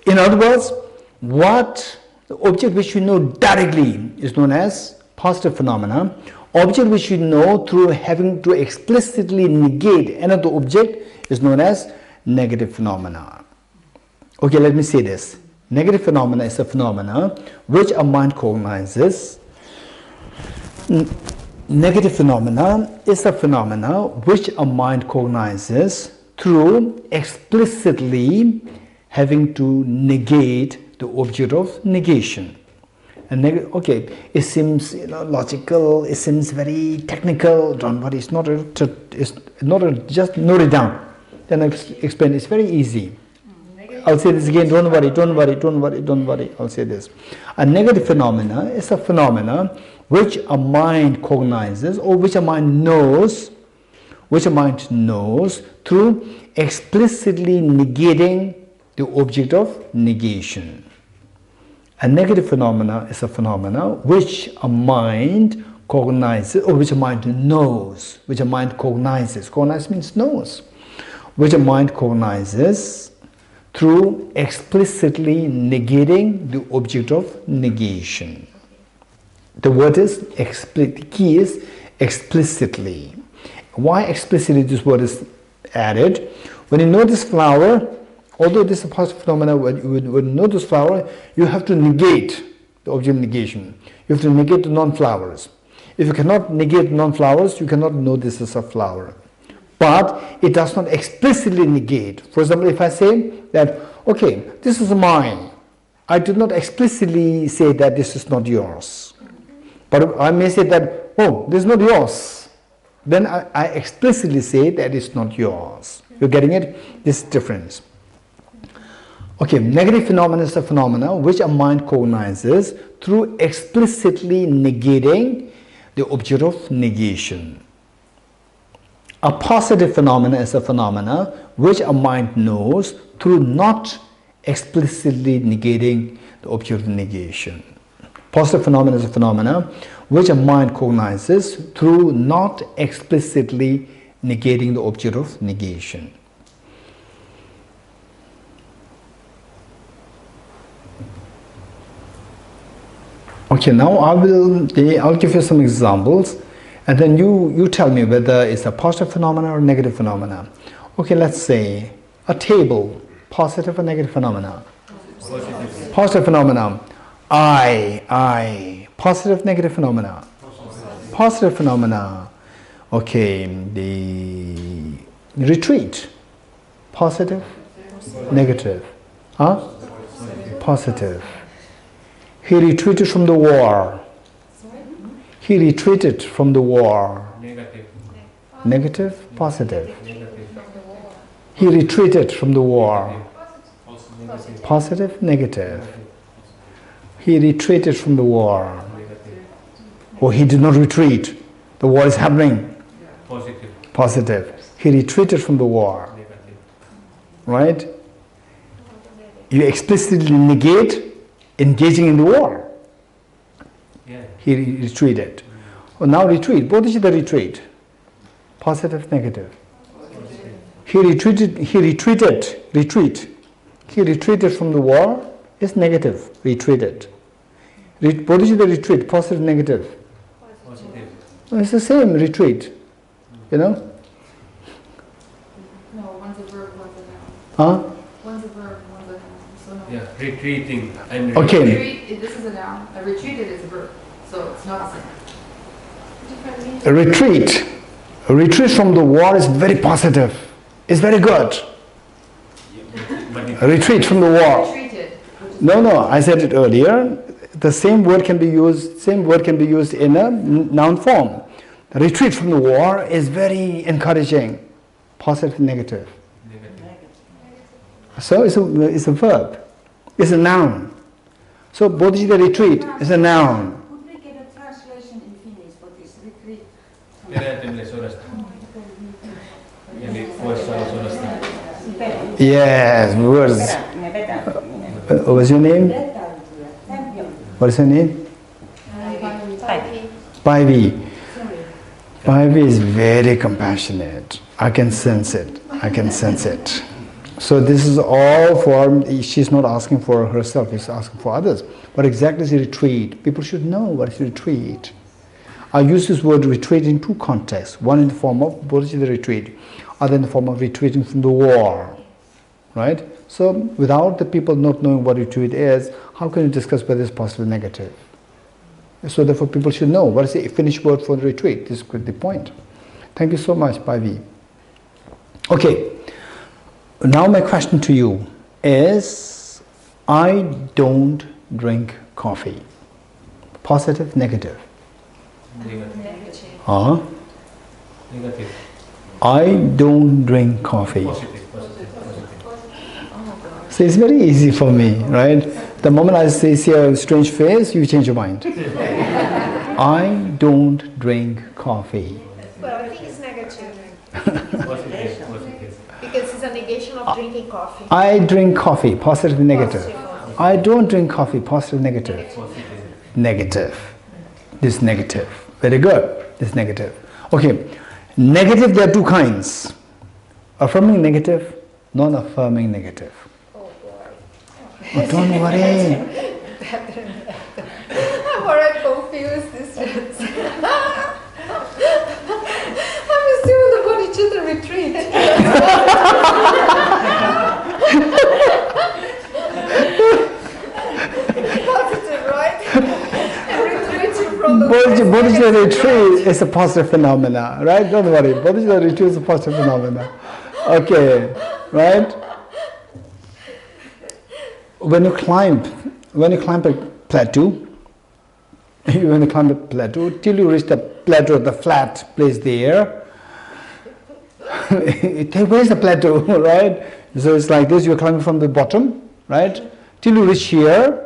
Speaker 1: in other words, what the object which you know directly is known as positive phenomena. Object which you know through having to explicitly negate another object is known as negative phenomena. Okay, let me say this. Negative phenomena is a phenomena which a mind cognizes. Negative phenomena is a phenomena which a mind cognizes through explicitly having to negate the object of negation. Okay, it seems logical, it seems very technical. Don't worry, it's not just note it down. Then I explain. It's very easy. I'll say this again. Don't worry. I'll say this. A negative phenomena is a phenomena which a mind cognizes or which a mind knows through explicitly negating the object of negation. A negative phenomena is a phenomena which a mind cognizes or which a mind knows, which a mind cognizes. Cognize means knows. Which a mind cognizes through explicitly negating the object of negation. The word is explicit. The key is explicitly. Why explicitly this word is added? When you know this flower, although this is a positive phenomena, when you know this flower, you have to negate the object of negation. You have to negate the non-flowers. If you cannot negate non-flowers, you cannot know this is a flower. But it does not explicitly negate. For example, if I say that, okay, this is mine, I do not explicitly say that this is not yours. But I may say that, oh, this is not yours. Then I explicitly say that it's not yours. You're getting it? This difference. Okay, negative phenomena is a phenomena which a mind cognizes through explicitly negating the object of negation. A positive phenomena is a phenomena which a mind knows through not explicitly negating the object of negation. Positive phenomena is a phenomena which a mind cognizes through not explicitly negating the object of negation. Okay, now I'll give you some examples, and then you tell me whether it's a positive phenomena or negative phenomena. Okay, let's say a table, positive or negative phenomena? Positive phenomena. I. Positive, negative phenomena? Positive phenomena. Okay, the retreat. Positive, negative? Huh? Positive. He retreated from the war. He retreated from the war.
Speaker 5: Negative.
Speaker 1: Negative, positive. He retreated from the war. Positive, negative. He retreated from the war. Or he did not retreat. The war is happening.
Speaker 5: Positive.
Speaker 1: Positive. He retreated from the war. Right? You explicitly negate engaging in the war.
Speaker 5: Yeah.
Speaker 1: He retreated. Well, now retreat. Bodhicitta retreat. Positive, negative. He retreated. Retreat. He retreated from the war is negative. Retreated. Bodhicitta retreat. Positive, negative.
Speaker 5: Positive.
Speaker 1: Well, it's the same. Retreat. You know?
Speaker 9: No, one's a verb, one's a noun.
Speaker 1: Huh?
Speaker 9: One's a verb, one's a noun. So no.
Speaker 5: Yeah, retreating and
Speaker 1: Okay.
Speaker 9: Retreat, this is a noun. A retreated is a verb. So it's not the same.
Speaker 1: A retreat. A retreat from the war is very positive. It's very good. A retreat from the war.
Speaker 9: Retreated.
Speaker 1: No, I said it earlier. The same word can be used in a noun form. The retreat from the war is very encouraging. Positive, negative. So it's a verb. It's a noun. So Bodhicitta retreat is a noun.
Speaker 8: Could we get a translation in Finnish for this retreat?
Speaker 5: Perääntyminen sodasta. Eli poissaolo sodasta.
Speaker 1: Yes, words. What's your name? What is your name? Paivi. Paivi is very compassionate. I can sense it. So this is all for, she's not asking for herself, she's asking for others. What exactly is a retreat? People should know what is retreat. I use this word retreat in two contexts. One in the form of Bodhicitta retreat, other in the form of retreating from the war. Right? So without the people not knowing what retreat is, how can you discuss whether it's positive or negative? So therefore people should know what is the Finnish word for retreat. This is the point. Thank you so much, Paivi. Okay. Now my question to you is, I don't drink coffee. Positive, negative.
Speaker 5: Negative.
Speaker 1: Huh?
Speaker 5: Negative.
Speaker 1: I don't drink coffee.
Speaker 5: Positive. Positive.
Speaker 1: So it's very easy for me, right? The moment I see a strange face, you change your mind. I don't drink coffee.
Speaker 3: Well, I think it's negative.
Speaker 5: Positive.
Speaker 3: Because it's a negation of drinking coffee.
Speaker 1: I drink coffee, positive, negative.
Speaker 3: Positive.
Speaker 1: I don't drink coffee, positive, negative. Negative. This negative. Very good. This negative. Okay. Negative, there are two kinds. Affirming negative, non-affirming negative.
Speaker 3: Oh boy.
Speaker 1: Oh, don't worry.
Speaker 3: I'm already confused. This I'm still in the Bodhicitta retreat. Positive, right? Retreating from the
Speaker 1: Bodhicitta retreat is a positive phenomena, right? Don't worry. Bodhicitta retreat is a positive phenomena. Okay, right? When you climb a plateau, till you reach the plateau, the flat place there, where's the plateau, right? So it's like this, you're climbing from the bottom, right? Till you reach here,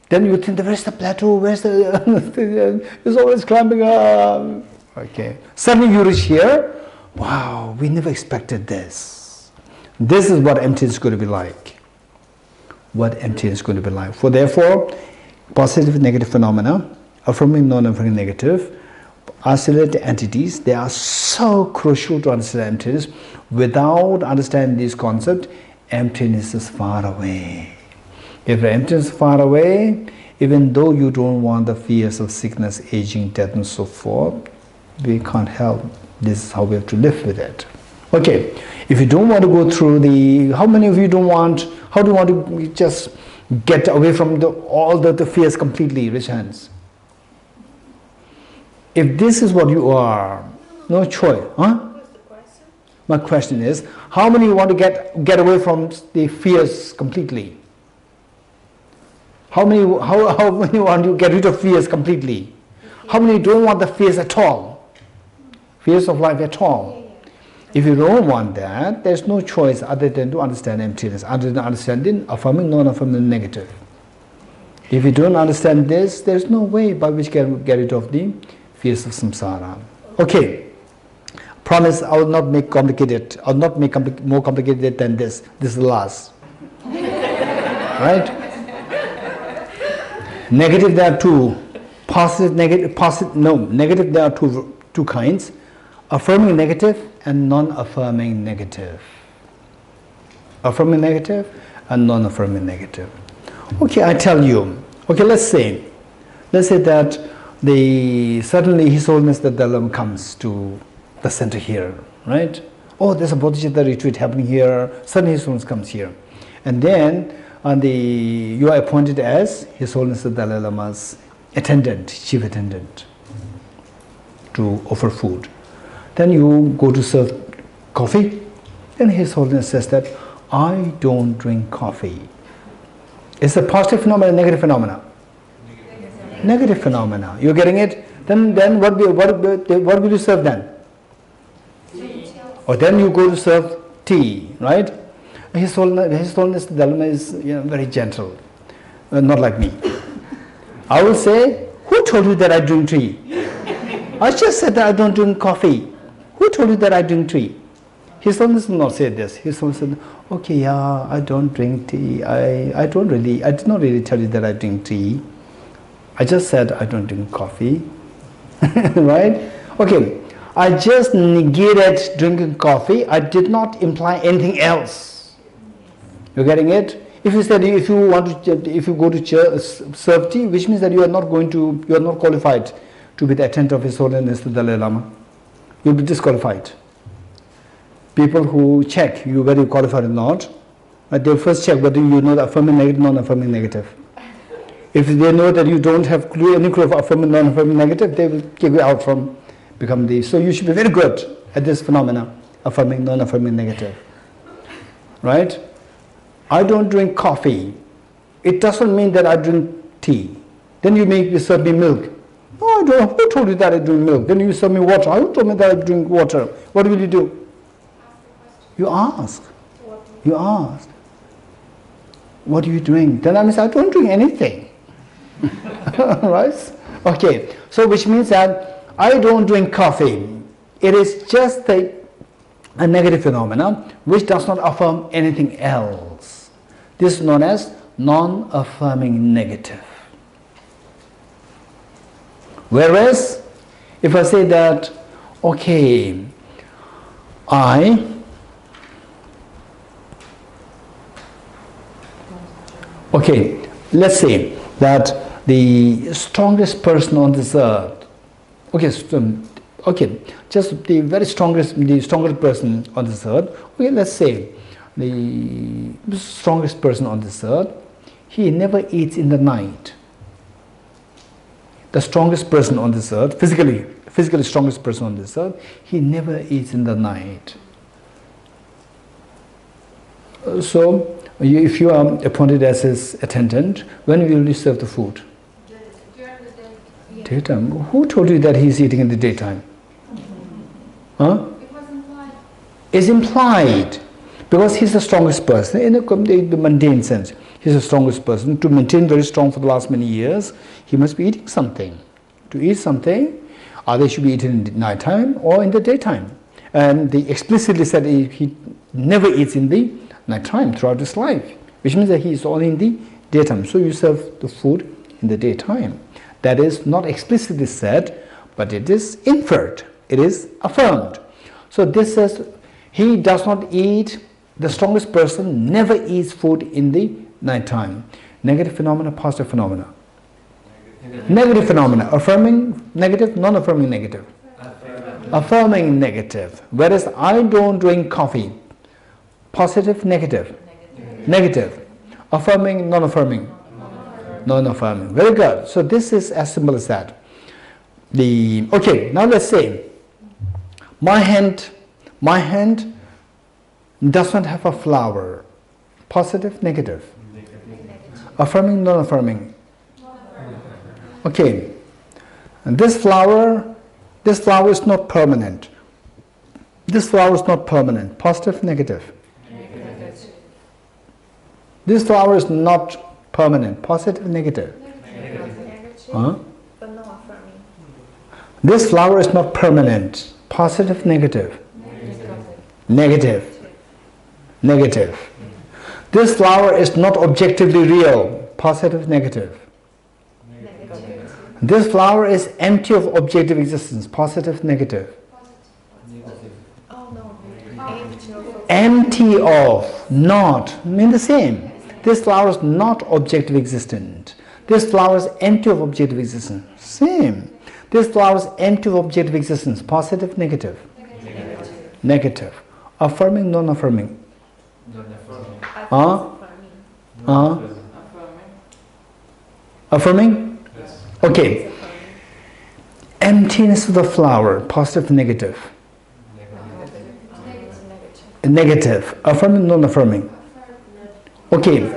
Speaker 1: then you think, where's the plateau, where's the, it's always climbing up. Okay, suddenly you reach here, wow, we never expected this. This is what emptiness is going to be like. What emptiness is going to be like. For therefore, positive, negative phenomena, affirming, non-affirming, negative, isolated entities, they are so crucial to understand emptiness. Without understanding this concept, emptiness is far away. If emptiness is far away, even though you don't want the fears of sickness, aging, death and so forth, we can't help. This is how we have to live with it. Okay, if you don't want to go through the, how many of you don't want, how do you want to just get away from all the fears completely? Raise hands. If this is what you are, no choice, huh? My question is, how many want to get away from the fears completely? How many want to get rid of fears completely? How many don't want the fears at all? Fears of life at all? If you don't want that, there's no choice other than to understand emptiness, other than understanding affirming, non-affirming, negative. If you don't understand this, there's no way by which you can get rid of the fears of samsara. Okay, promise I will not make complicated. I will not make more complicated than this. This is the last. Right? Negative, there are two. Positive, negative, there are two kinds. Affirming negative and non-affirming negative. Affirming negative and non-affirming negative. Okay, I tell you. Okay, let's say that suddenly His Holiness the Dalai Lama comes to the center here, right? Oh, there's a Bodhicitta retreat happening here. Suddenly His Holiness comes here, and then you are appointed as His Holiness the Dalai Lama's attendant, chief attendant, to offer food. Then you go to serve coffee. Then His Holiness says that I don't drink coffee. It's a positive phenomena, negative phenomena. Negative phenomena. You're getting it? Then what will you serve then? Or then you go to serve tea, right? His Holiness the Dalai Lama is very gentle, not like me. I will say, who told you that I drink tea? I just said that I don't drink coffee. Who told you that I drink tea? His Holiness did not say this. His Holiness said, okay, yeah, I don't drink tea. I did not really tell you that I drink tea. I just said I don't drink coffee. Right? Okay, I just negated drinking coffee. I did not imply anything else. You're getting it? If you said if you go to church, serve tea, which means that you are not qualified to be the attendant of His Holiness the Dalai Lama. You'll be disqualified. People who check you whether you qualified or not, they first check whether you know the affirming negative, non-affirming negative. If they know that you don't have any clue of affirming, non-affirming negative, they will kick you out from become the. So you should be very good at this phenomena, affirming, non-affirming negative. Right? I don't drink coffee. It doesn't mean that I drink tea. Then you serve me milk. No, I don't. Who told you that I drink milk? Then you serve me water. Who told me that I drink water? What will you do? You ask. You ask. What do you drink? Then I say, I don't drink anything. Right? Okay. So which means that I don't drink coffee. It is just a negative phenomenon which does not affirm anything else. This is known as non-affirming negative. Whereas, if I say that, okay, let's say that the strongest person on this earth, just the strongest person on this earth, let's say the strongest person on this earth, he never eats in the night. The strongest person on this earth, physically strongest person on this earth, he never eats in the night. So, if you are appointed as his attendant, when will you serve the food?
Speaker 8: During the day.
Speaker 1: Daytime. Who told you that he is eating in the daytime? Huh?
Speaker 8: It was implied.
Speaker 1: It's implied. Because he's the strongest person, in the mundane sense. He's the strongest person. To maintain very strong for the last many years, he must be eating something. To eat something, either should be eaten in the night time or in the daytime. And they explicitly said he never eats in the night time throughout his life, which means that he is only in the daytime. So you serve the food in the daytime. That is not explicitly said, but it is inferred. It is affirmed. So this says he does not eat. The strongest person never eats food in the night time. Negative phenomena, positive phenomena. Negative phenomena. Affirming negative, non-affirming negative. Affirming negative. Whereas I don't drink coffee. Positive, negative. Negative. Affirming, non-affirming. Non-affirming. Very good. So this is as simple as that. Now let's say my hand does not have a flower. Positive, negative. Affirming, non-affirming. Okay. And this flower is not permanent. This flower is not permanent. Positive, negative. This flower is not permanent. Positive, negative. Huh?
Speaker 3: But no affirming.
Speaker 1: This flower is not permanent. Positive, negative. Negative. Negative. This flower is not objectively real. Positive, negative. This flower is empty of objective existence. Positive, negative.
Speaker 3: Oh no.
Speaker 1: Empty of, not, mean the same. This flower is not objective existent. This flower is empty of objective existence. Same. This flower is empty of objective existence. Positive, negative. Negative. Affirming, non-affirming. Affirming? Okay. Emptiness of the flower. Positive, negative. Negative. Affirming, non-affirming. Okay.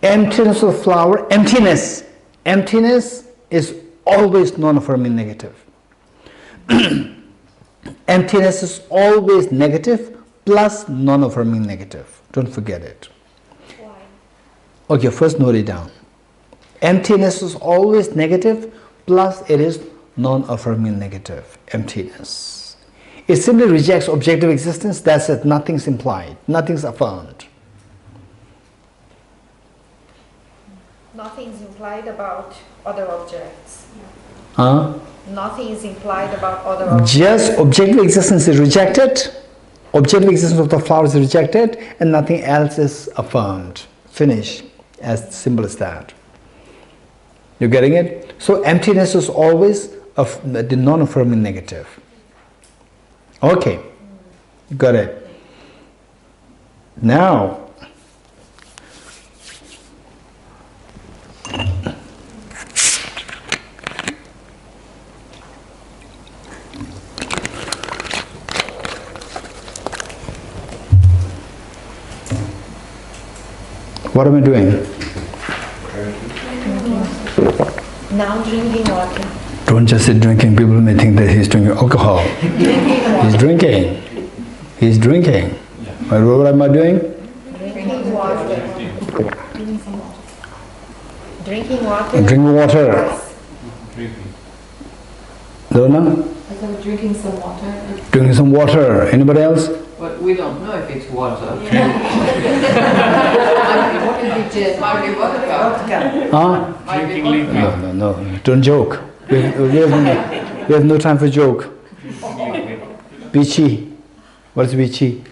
Speaker 1: Emptiness of the flower. Emptiness. Emptiness is always non-affirming negative. Emptiness is always negative plus non-affirming negative. Don't forget it.
Speaker 3: Why?
Speaker 1: Okay, first note it down. Emptiness is always negative plus it is non-affirming negative. Emptiness. It simply rejects objective existence. That's it. Nothing's implied. Nothing's affirmed.
Speaker 3: Nothing is implied about other objects.
Speaker 1: Huh?
Speaker 3: Nothing is implied about other objects.
Speaker 1: Just objective existence is rejected. Objective existence of the flower is rejected and nothing else is affirmed. Finish. As simple as that. You getting it? So emptiness is always the non-affirming negative. Okay. Got it. Now, what am I doing?
Speaker 3: Now drinking water.
Speaker 1: Don't just say drinking. People may think that he's drinking alcohol.
Speaker 3: Drinking water.
Speaker 1: He's drinking. He's drinking. But what am I doing?
Speaker 3: Drinking water. Drinking water.
Speaker 1: Drinking water. Donna?
Speaker 9: I said drinking some water.
Speaker 1: Drinking some water. Anybody else?
Speaker 10: But we don't know if it's water.
Speaker 9: What could be gin? Might be vodka.
Speaker 1: Huh?
Speaker 5: Drinking liquid.
Speaker 1: No. Don't joke. We have no time for joke. Vichy. What is Vichy?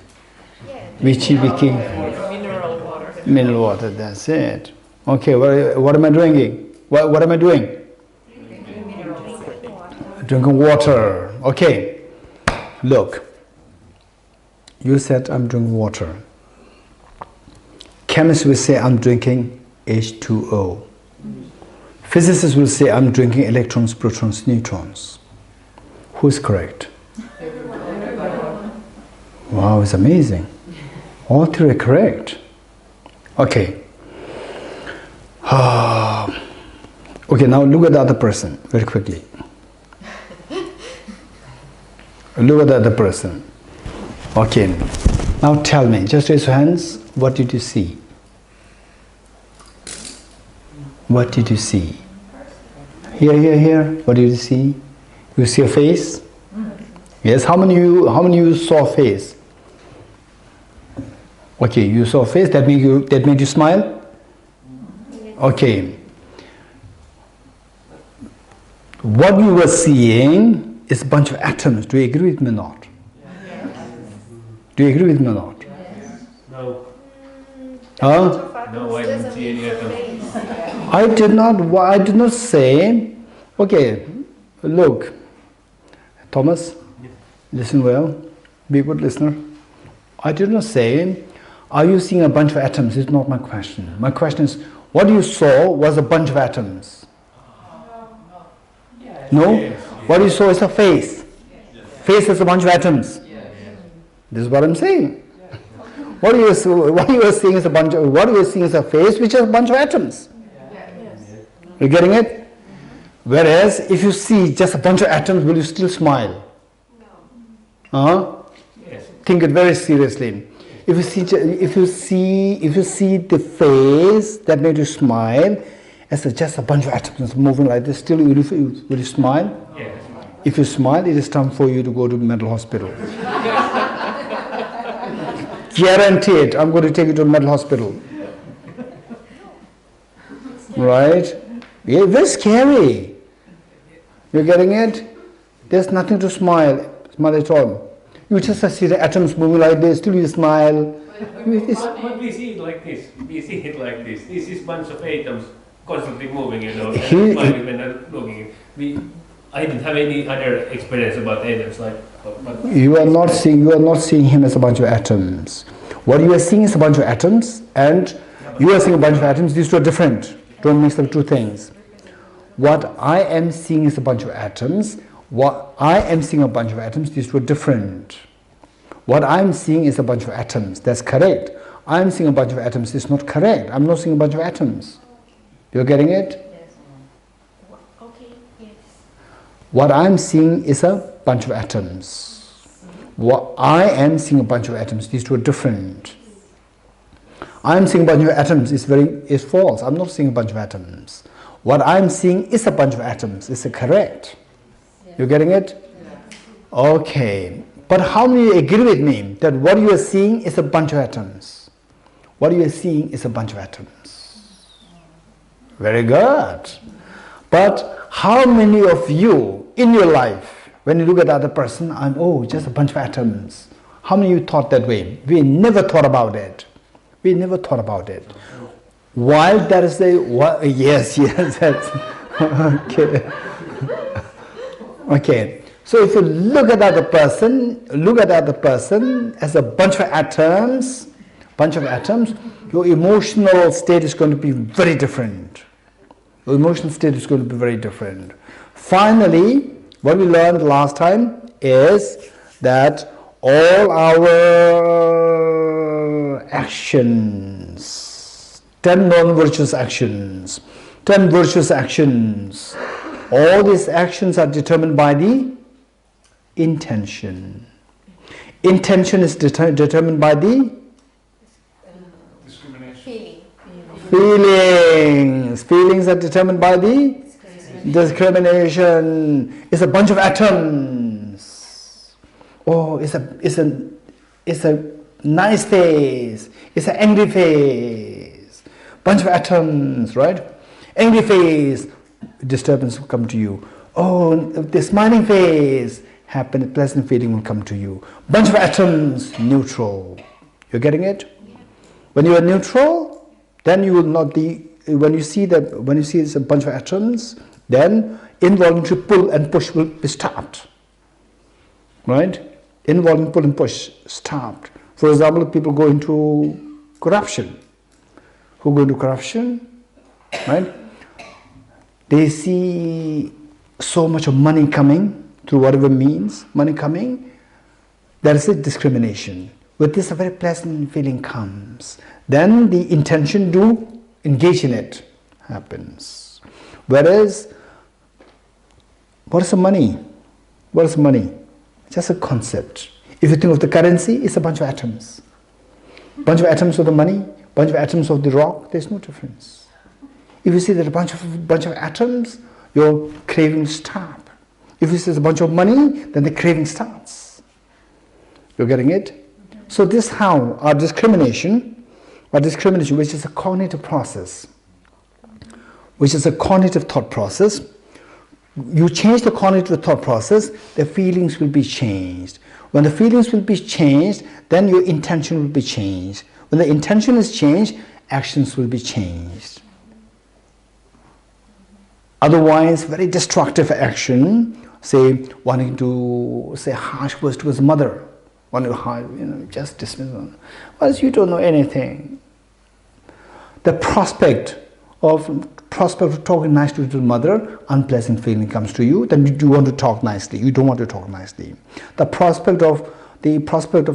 Speaker 1: Vichy, Vicky.
Speaker 6: Mineral water.
Speaker 1: Mineral water, that's it. Okay, what am I drinking? What am I doing? Drinking water. Okay. Look. You said I'm drinking water. Chemists will say I'm drinking H2O. Physicists will say I'm drinking electrons, protons, neutrons. Who's correct? Wow, it's amazing. All three are correct. Okay. Okay, now look at the other person very quickly. Look at the other person. Okay. Now tell me, just raise your hands. What did you see? What did you see? Here. What did you see? You see a face? Yes. How many of you saw a face? Okay, you saw a face. That made you smile. Okay. What you were seeing is a bunch of atoms. Do you agree with me or not? Do you agree with me or not?
Speaker 5: No.
Speaker 1: Huh?
Speaker 5: No, I didn't see any atoms.
Speaker 1: I did not say. Okay, look, Thomas, listen well. Be a good listener. I did not say, are you seeing a bunch of atoms? It's not my question. My question is, what you saw was a bunch of atoms. No? What you saw is a face. Face is a bunch of atoms. This is what I'm saying. What you are seeing is a face which is a bunch of atoms. You getting it? Whereas if you see just a bunch of atoms, will you still smile?
Speaker 5: Yes.
Speaker 1: Think it very seriously. If you see the face that made you smile as just a bunch of atoms moving like this, still will you smile?
Speaker 5: Yes.
Speaker 1: If you smile, it is time for you to go to mental hospital. Guaranteed, I'm going to take you to a mental hospital. Right? Yeah, very scary. You're getting it? There's nothing to smile at all. You just see the atoms moving like this, still you smile.
Speaker 5: But we see it like this. This is bunch of atoms constantly moving, and smiling when I'm looking. I didn't have any other experience about atoms
Speaker 1: You are not seeing him as a bunch of atoms. What you are seeing is a bunch of atoms, and you are seeing a bunch of atoms. These two are different. Don't mix up two things. What I am seeing is a bunch of atoms. What I am seeing a bunch of atoms. These two are different. What I'm seeing is a bunch of atoms. That's correct. I'm seeing a bunch of atoms. It's not correct. I'm not seeing a bunch of atoms. You're getting it?
Speaker 3: Yes. Okay. Yes.
Speaker 1: What I'm seeing is a bunch of atoms. What I am seeing a bunch of atoms. These two are different. I'm seeing a bunch of atoms is false. I'm not seeing a bunch of atoms. What I'm seeing is a bunch of atoms. Is it correct? You're getting it? Okay. But how many agree with me that what you are seeing is a bunch of atoms? What you are seeing is a bunch of atoms. Very good. But how many of you in your life, when you look at the other person, just a bunch of atoms. How many of you thought that way? We never thought about it. While there is yes, that's okay. Okay. So if you look at the other person as a bunch of atoms, your emotional state is going to be very different. Finally, what we learned last time is that all our actions, 10 non-virtuous actions, 10 virtuous actions. All these actions are determined by the intention. Intention is determined by the feelings. Feelings are determined by the discrimination. It's a bunch of atoms. Oh, it's a nice face. It's an angry face. Bunch of atoms, right? Angry face, disturbance will come to you. Oh, the smiling face, happy, pleasant feeling will come to you. Bunch of atoms, neutral. You're getting it? When you are neutral, then you will not be. When you see it's a bunch of atoms, then involuntary pull and push will be stopped. Right? Involuntary pull and push stopped. For example, people go into corruption. Who go into corruption? Right? They see so much of money coming through whatever means, money coming. There is a discrimination. With this, a very pleasant feeling comes. Then the intention to engage in it happens. Whereas, what is the money? What is money? Just a concept. If you think of the currency, it's a bunch of atoms. Bunch of atoms of the money, bunch of atoms of the rock, there's no difference. If you see that a bunch of atoms, your cravings stop. If you see a bunch of money, then the craving starts. You're getting it? So this how our discrimination, which is a cognitive process, which is a cognitive thought process, you change the cognitive thought process, the feelings will be changed. When the feelings will be changed, then your intention will be changed. When the intention is changed, actions will be changed. Otherwise, very destructive action, say wanting to say harsh words to his mother, wanting to just dismiss her. Well, you don't know anything. The prospect of talking nicely to the mother, unpleasant feeling comes to you. Then you want to talk nicely. You don't want to talk nicely. The prospect of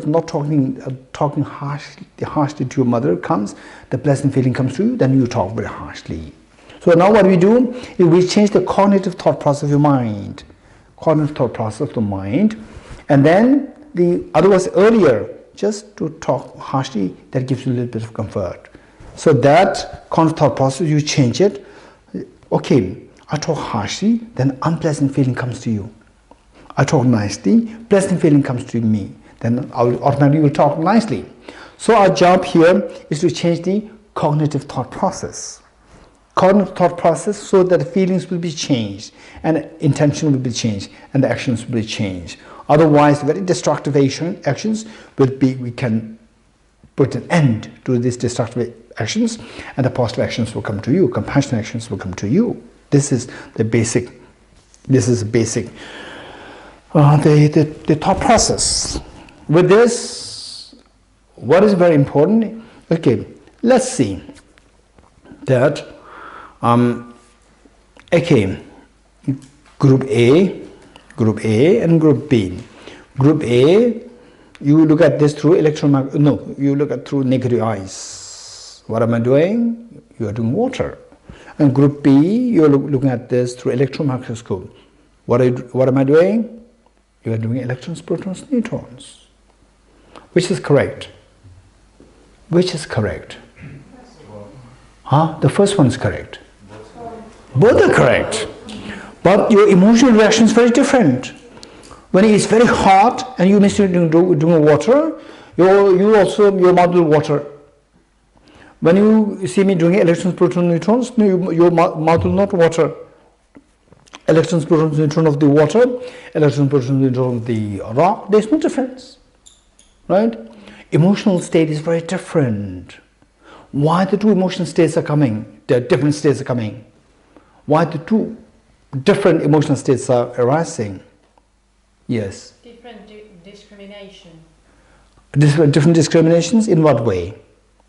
Speaker 1: not talking harshly to your mother comes. The pleasant feeling comes to you. Then you talk very harshly. So now what we do is we change the cognitive thought process of your mind. Cognitive thought process of the mind. And then otherwise earlier, just to talk harshly, that gives you a little bit of comfort. So that cognitive thought process, you change it. Okay, I talk harshly, then unpleasant feeling comes to you. I talk nicely, pleasant feeling comes to me. Then I automatically will talk nicely. So our job here is to change the cognitive thought process. Cognitive thought process so that the feelings will be changed and intention will be changed and the actions will be changed. Otherwise, very destructive actions we can put an end to these destructive actions and the positive actions will come to you, compassionate actions will come to you. This is the basic the thought process. With this, what is very important? Okay, let's see that okay, group A and group B. Group A, you look at this through you look at through negative eyes. What am I doing? You are doing water. And group B, you are looking at this through electron microscope. What am I doing? You are doing electrons, protons, neutrons. Which is correct? Which is correct? The first one is correct. Both are correct. But your emotional reaction is very different. When it is very hot and you miss doing water, your mouth will water. When you see me doing electrons, protons, neutrons, your mouth will not water. Electrons, protons, neutrons of the water, electrons, protons, neutrons of the rock, there is no difference. Right? Emotional state is very different. Why the two emotional states are coming? The different states are coming. Why the two different emotional states are arising? Yes.
Speaker 8: Different discrimination.
Speaker 1: Different discriminations in what way?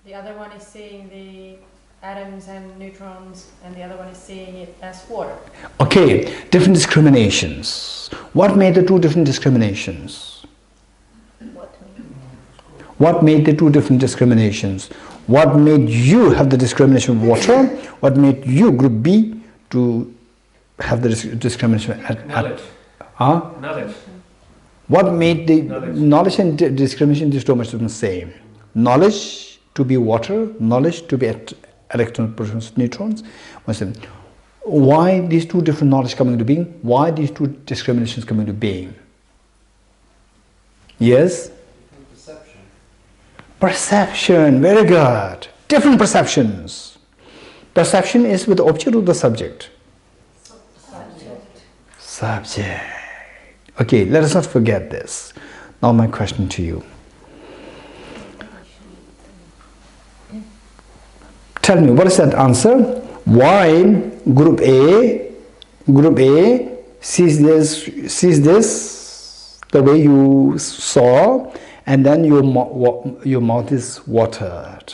Speaker 8: The other one is seeing the atoms and neutrons, and the other one is seeing it as water.
Speaker 1: Okay, different discriminations. What made the two different discriminations? What made the two different discriminations? What made you have the discrimination of water? What made you, group B, to have the discrimination
Speaker 5: Knowledge. Knowledge.
Speaker 1: What made the knowledge and discrimination is so much the same? Knowledge to be water, knowledge to be electrons, protons, neutrons. Why these two different knowledge coming into being? Why these two discriminations coming into being? Yes?
Speaker 4: Perception.
Speaker 1: Perception, very good. Different perceptions. Perception is with the object or the subject? Subject. Okay, let us not forget this. Now my question to you. Tell me, what is that answer? Why group A sees this the way you saw, and then your mouth is watered.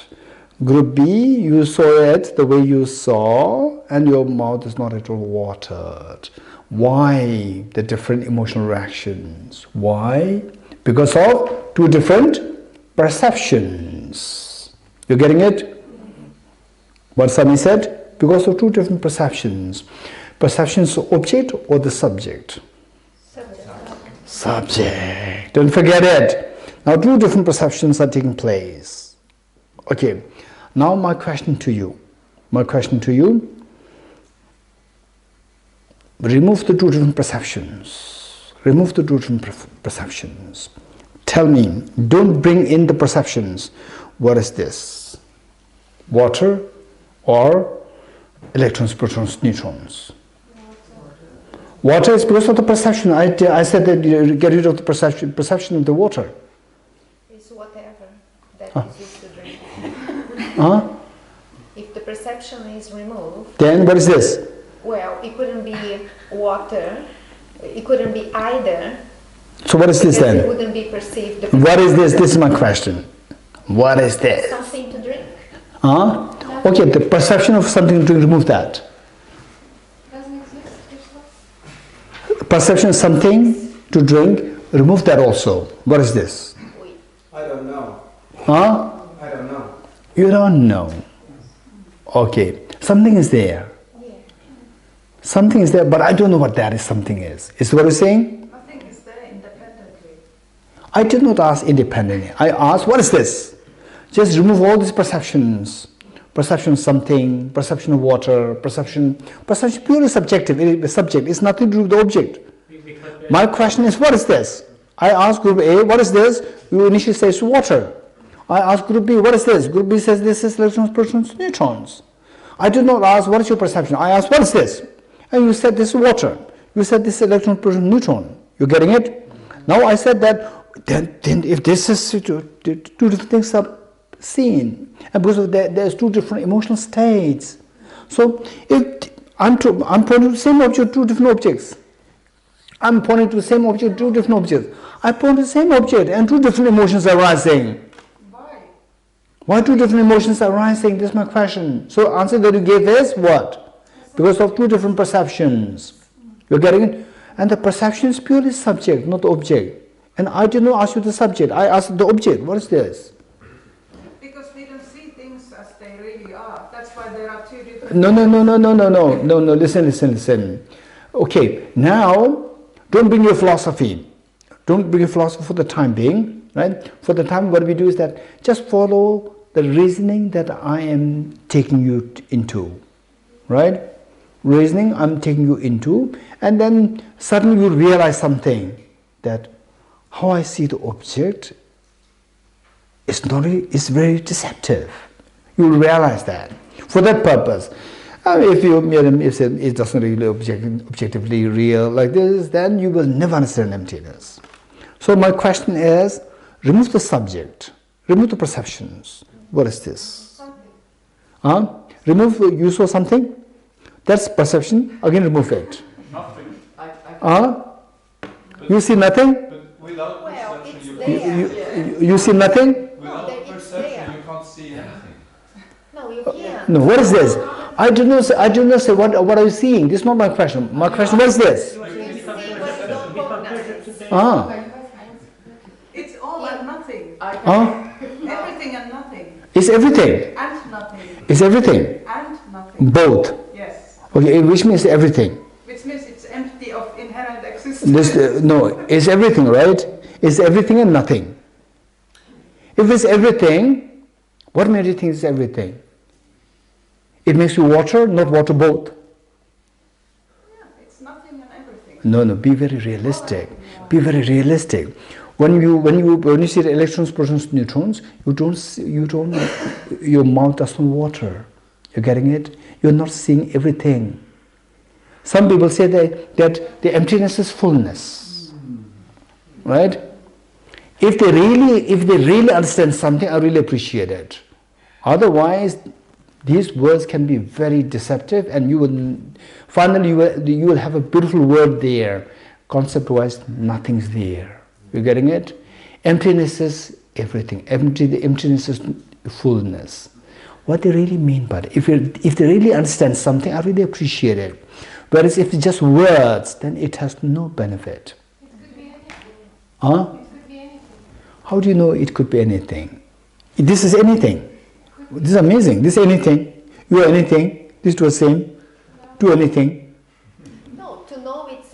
Speaker 1: Group B, you saw it the way you saw, and your mouth is not at all watered. Why the different emotional reactions? Why? Because of two different perceptions. You're getting it? What Swami said? Because of two different perceptions. Perceptions of object or the subject? Subject. Don't forget it. Now two different perceptions are taking place. Okay. Now my question to you. Remove the two different perceptions. Remove the two different perceptions. Tell me, don't bring in the perceptions. What is this? Water or electrons, protons, neutrons? Water is because of the perception. I said that you get rid of the perception of the water.
Speaker 3: It's whatever that is used to drink. If the perception is removed,
Speaker 1: then what is this?
Speaker 3: Well, it couldn't be water. It couldn't be either.
Speaker 1: So what is this then?
Speaker 3: It wouldn't be perceived.
Speaker 1: What is this? This is my question. What is this?
Speaker 3: Something to drink.
Speaker 1: Okay, the perception of something to drink, remove that.
Speaker 9: Doesn't exist.
Speaker 1: Perception of something to drink, remove that also. What is this?
Speaker 4: I don't know.
Speaker 1: I
Speaker 4: don't know.
Speaker 1: You don't know. Okay, something is there. Something is there, but I don't know what that is. Something is. Is what you're saying?
Speaker 6: Nothing is there independently.
Speaker 1: I did not ask independently. I asked, what is this? Just remove all these perceptions. Perception of something, perception of water, perception purely subjective. Subject. It's nothing to do with the object. My question is, what is this? I asked group A, what is this? You initially say it's water. I asked group B, what is this? Group B says this is electrons, protons, neutrons. I did not ask, what is your perception? I asked, what is this? And you said this is water. You said this is electron, proton, neutron. You getting it? Now I said that, then if this is two different things are seen, and because of that, there's two different emotional states. So if I'm pointing to the same object, two different objects. I'm pointing to the same object, two different objects. I point to the same object and two different emotions are arising. Why two different emotions are arising? This is my question. So answer that you gave is what? Because of two different perceptions. You're getting it? And the perception is purely subject, not the object. And I did not ask you the subject. I asked the object. What is this?
Speaker 6: Because we don't see things as they really are. That's why there are two different...
Speaker 1: No. Listen. Okay, now, don't bring your philosophy. Don't bring your philosophy for the time being, right? For the time, what we do is that just follow the reasoning that I am taking you into, right? Reasoning I'm taking you into, and then suddenly you realize something, that how I see the object is very deceptive. You will realize that. For that purpose, if it doesn't really objectively real like this, then you will never understand emptiness. So my question is, remove the subject, remove the perceptions. What is this? Remove, you saw something? That's perception. Again, remove it.
Speaker 4: Nothing.
Speaker 1: You see nothing?
Speaker 4: But without perception,
Speaker 1: you see nothing?
Speaker 4: Without perception, you can't see anything.
Speaker 3: No, you can't.
Speaker 1: No, what is this? I do not say what are you seeing? This is not my question. My question, what is this?
Speaker 6: It's all and nothing. Everything and nothing.
Speaker 1: It's everything.
Speaker 6: And nothing.
Speaker 1: It's everything.
Speaker 6: And nothing.
Speaker 1: Both.
Speaker 6: Yes.
Speaker 1: Okay, which means everything.
Speaker 6: Which means it's empty of inherent existence.
Speaker 1: No, it's everything, right? It's everything and nothing. If it's everything, what made you think it's everything? It makes you water, not water both.
Speaker 6: Yeah, it's nothing and everything.
Speaker 1: No, be very realistic. Be very realistic. When you see the electrons, protons, neutrons, your mouth doesn't water. You're getting it? You're not seeing everything. Some people say that the emptiness is fullness. Right? If they really understand something, I really appreciate it. Otherwise, these words can be very deceptive, and you will have a beautiful word there. Concept-wise, nothing's there. You're getting it? Emptiness is everything. The emptiness is fullness. What they really mean by it, if they really understand something, I really appreciate it. Whereas if it's just words, then it has no benefit.
Speaker 9: It could be anything.
Speaker 1: Huh?
Speaker 9: It could be anything.
Speaker 1: How do you know it could be anything? This is anything. This is amazing. This is anything. You are anything. This is the same. Do anything.
Speaker 3: No, to know it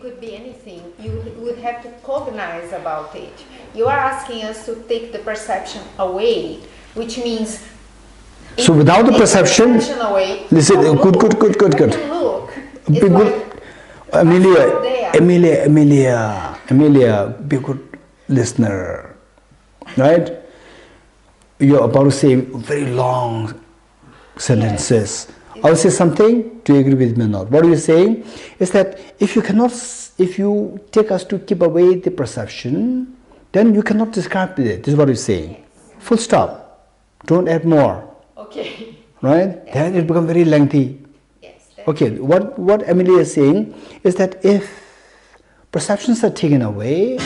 Speaker 3: could be anything, you would have to cognize about it. You are asking us to take the perception away, which means.
Speaker 1: So without the perception,
Speaker 3: away,
Speaker 1: listen. Good.
Speaker 3: Look.
Speaker 1: Be good. Amelia, be a good listener, right? You're about to say very long sentences.
Speaker 3: Yes.
Speaker 1: I'll say something. Do you agree with me or not? What are you saying? Is that if you take us to keep away the perception, then you cannot describe it. This is what you're saying.
Speaker 3: Yes.
Speaker 1: Full stop. Don't add more.
Speaker 3: Okay.
Speaker 1: Right? Yes. Then it becomes very lengthy.
Speaker 3: Yes.
Speaker 1: Okay. What Amelia is saying is that if perceptions are taken away,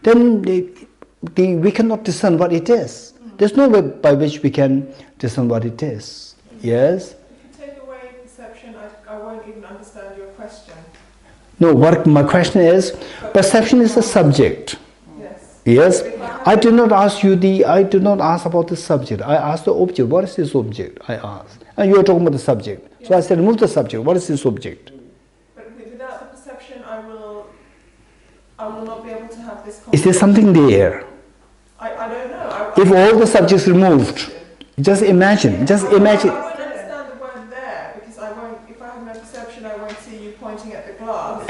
Speaker 1: then we cannot discern what it is. There's no way by which we can discern what it is. Yes?
Speaker 6: If you take away perception, I won't even understand your question.
Speaker 1: No, what my question is, perception is a subject.
Speaker 6: Yes.
Speaker 1: Yes? I do not ask about the subject. I ask the object. What is this object? I ask. And you are talking about the subject. Yes. So I said, remove the subject. What is this object?
Speaker 6: But without the perception, I will not be able to have this conversation.
Speaker 1: Is there something there?
Speaker 6: I don't know.
Speaker 1: If all the subjects removed, just imagine.
Speaker 6: I won't understand the word there, because if I have no perception, I won't see you pointing at the glass.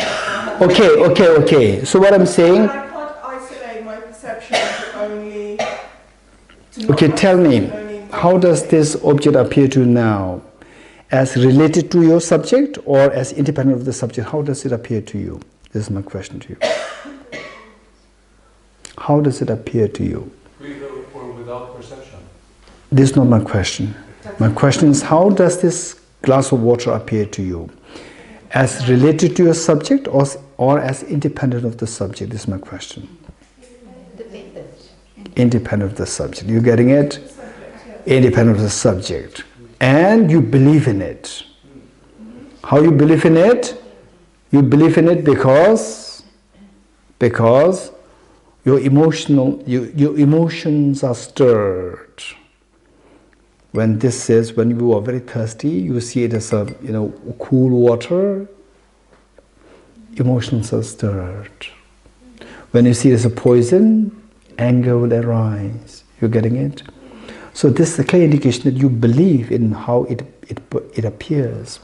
Speaker 1: Okay. So what I'm saying...
Speaker 6: And I can't isolate my perception to only...
Speaker 1: Okay, tell me, how does this object appear to you now? As related to your subject or as independent of the subject? How does it appear to you? This is my question to you. How does it appear to you?
Speaker 4: With or without perception?
Speaker 1: This is not my question. My question is, how does this glass of water appear to you? As related to your subject or as independent of the subject? This is my question. Independent of the subject. You getting it? Independent of the subject. And you believe in it. How you believe in it? You believe in it because your emotions are stirred. When you are very thirsty, you see it as a cool water. Emotions are stirred. When you see it as a poison, anger will arise. You're getting it? So this is a clear indication that you believe in how it appears.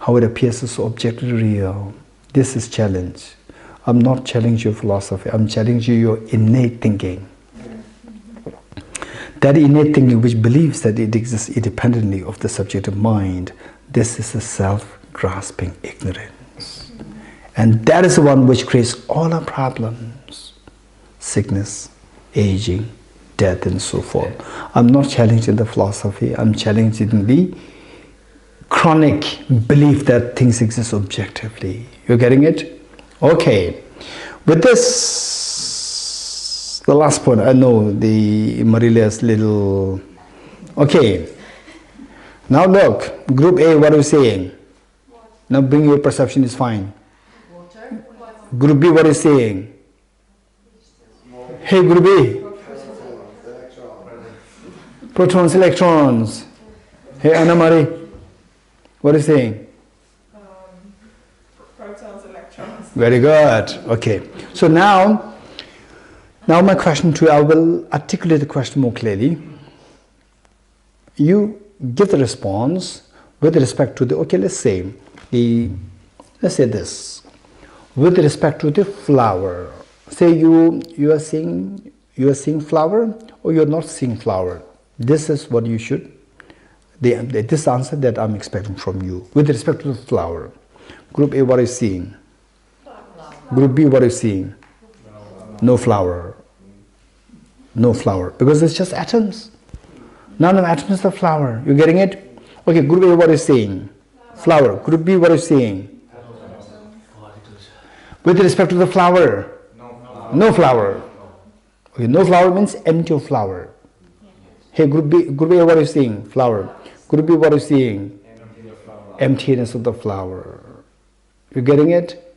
Speaker 1: How it appears as objectively real. This is challenge. I'm not challenging your philosophy. I'm challenging your innate thinking. That innate thinking which believes that it exists independently of the subjective mind, this is a self-grasping ignorance. And that is the one which creates all our problems. Sickness, aging, death and so forth. I'm not challenging the philosophy. I'm challenging the chronic belief that things exist objectively. You're getting it? Okay. With this, the last point, I know the Marilla's little... Okay. Now look, group A, what are you saying? Now bring your perception, is fine.
Speaker 9: Water.
Speaker 1: Group B, what are you saying? Hey, group B. Protons, electrons. Hey, Anna Marie, what are you saying?
Speaker 6: Protons, electrons.
Speaker 1: Very good. Okay. So now my question to you, I will articulate the question more clearly. You give the response with respect to the, okay, let's say this. With respect to the flower. Say you are seeing flower or you're not seeing flower. This is what you should, this answer that I'm expecting from you. With respect to the flower. Group A, what are you seeing? Group B, what are you seeing? No flower. No flower. Because it's just atoms. None of atoms is the flower. You getting it? Okay, group A, what are you seeing? Flower. Group B, what are you seeing? With respect to the flower? No flower. Okay, no flower means empty of flower. Hey, group A, what are you seeing? Flower. Group B, what are you seeing? Emptiness of the flower. You getting it?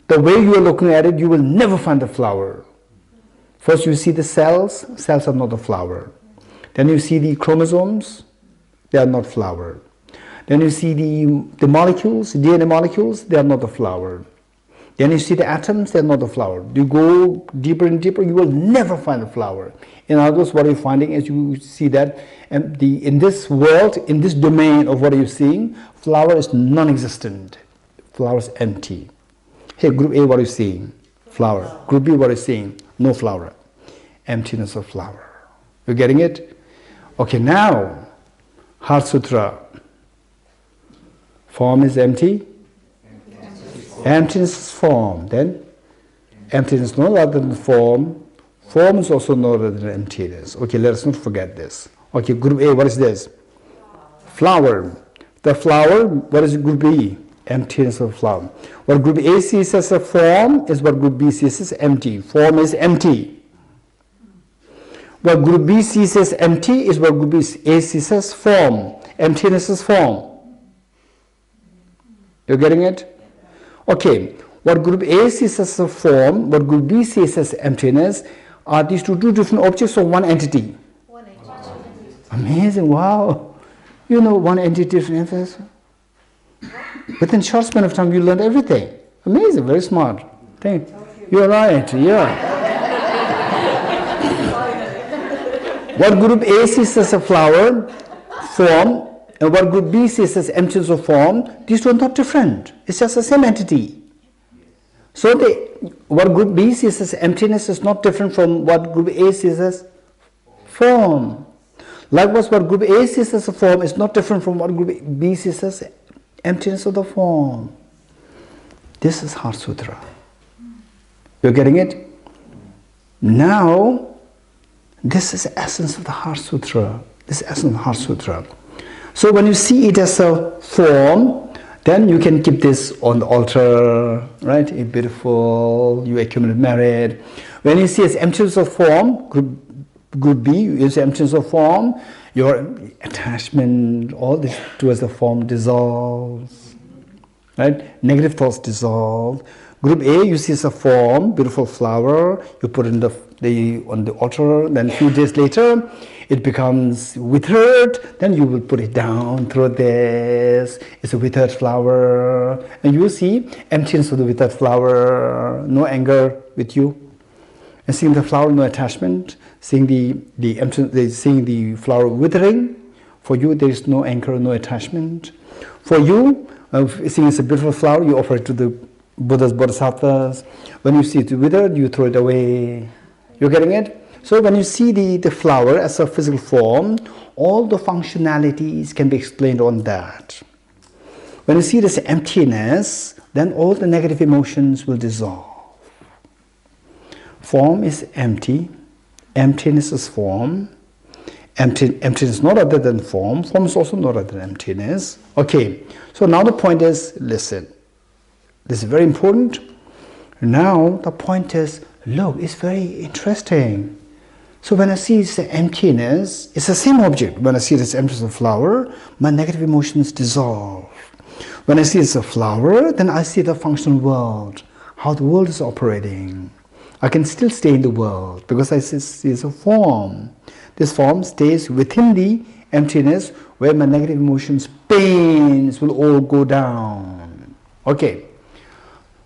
Speaker 1: The way you are looking at it, you will never find the flower. First you see the cells. Cells are not the flower. Then you see the chromosomes. They are not flower. Then you see the molecules, DNA molecules. They are not the flower. Then you see the atoms. They are not the flower. You go deeper and deeper, you will never find a flower. In other words, what are you finding is you see that in this world, in this domain of what are you seeing, flower is non-existent. Flower is empty. Hey, group A, what are you seeing? Flower. Group B, what are you seeing? No flower. Emptiness of flower. You getting it? Okay, now, Heart Sutra. Form is empty. Emptiness is form. Then, emptiness is no other than form. Form is also no other than emptiness. Okay, let us not forget this. Okay, group A, what is this? Flower. The flower, what is group B? Emptiness of flower. What group A sees as a form is what group B sees as empty. Form is empty. What group B sees as empty is what group A sees as form. Emptiness is form. You're getting it? Okay. What group A sees as a form, what group B sees as emptiness, are these two different objects or one entity? One entity. Amazing. Wow. You know one entity, different entities. Within a short span of time, you learned everything. Amazing, very smart. Thank you. You're right, yeah. What group A sees as a flower, form, and what group B sees as emptiness of form, these two are not different. It's just the same entity. So what group B sees as emptiness is not different from what group A sees as form. Likewise, what group A sees as a form is not different from what group B sees as emptiness of the form. This is Heart Sutra. You're getting it? Now, this is the essence of the Heart Sutra. This is the essence of the Heart Sutra. So when you see it as a form, then you can keep this on the altar, right? It's beautiful, you accumulate merit. When you see it as emptiness of form, group B is emptiness of form, your attachment, all this towards the form dissolves, right? Negative thoughts dissolve. Group A, you see as a form, beautiful flower, you put it on the altar, then a few days later, it becomes withered, then you will put it down through this. It's a withered flower, and you will see emptiness of the withered flower, no anger with you. And seeing the flower, no attachment. Seeing seeing the flower withering, for you there is no anchor, no attachment. For you, seeing it's a beautiful flower, you offer it to the Buddhas, Bodhisattvas. When you see it withered, you throw it away. You're getting it? So when you see the flower as a physical form, all the functionalities can be explained on that. When you see this emptiness, then all the negative emotions will dissolve. Form is empty. Emptiness is form. Emptiness is not other than form. Form is also not other than emptiness. Okay, so now the point is, listen. This is very important. Now the point is, look, it's very interesting. So when I see it's the emptiness, it's the same object. When I see this emptiness of flower, my negative emotions dissolve. When I see it's a flower, then I see the functional world, how the world is operating. I can still stay in the world because I see it's a form. This form stays within the emptiness where my negative emotions, pains will all go down. Okay.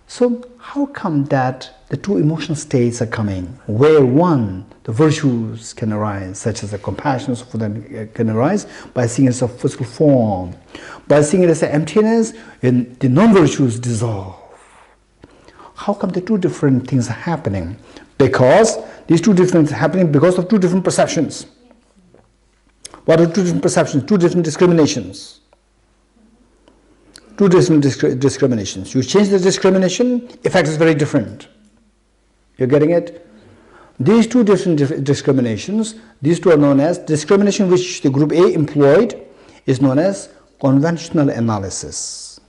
Speaker 1: So how come that the two emotional states are coming? Where one, the virtues can arise, such as the compassion for them can arise by seeing it as a physical form. By seeing it as an emptiness, when the non-virtues dissolve. How come the two different things are happening? Because these two different things are happening because of two different perceptions. What are two different perceptions? Two different discriminations. Two different discriminations. You change the discrimination, effect is very different. You're getting it? These two different discriminations, these two are known as discrimination which the group A employed is known as conventional analysis.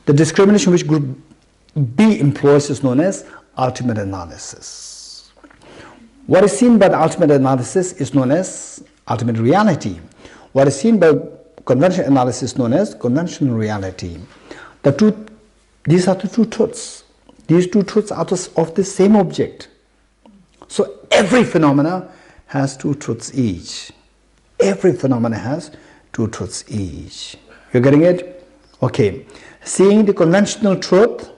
Speaker 1: The discrimination which group B employs is known as ultimate analysis. What is seen by the ultimate analysis is known as ultimate reality. What is seen by conventional analysis is known as conventional reality. These are the two truths. These two truths are of the same object. So every phenomena has two truths each. Every phenomena has two truths each. You're getting it? Okay. Seeing the conventional truth,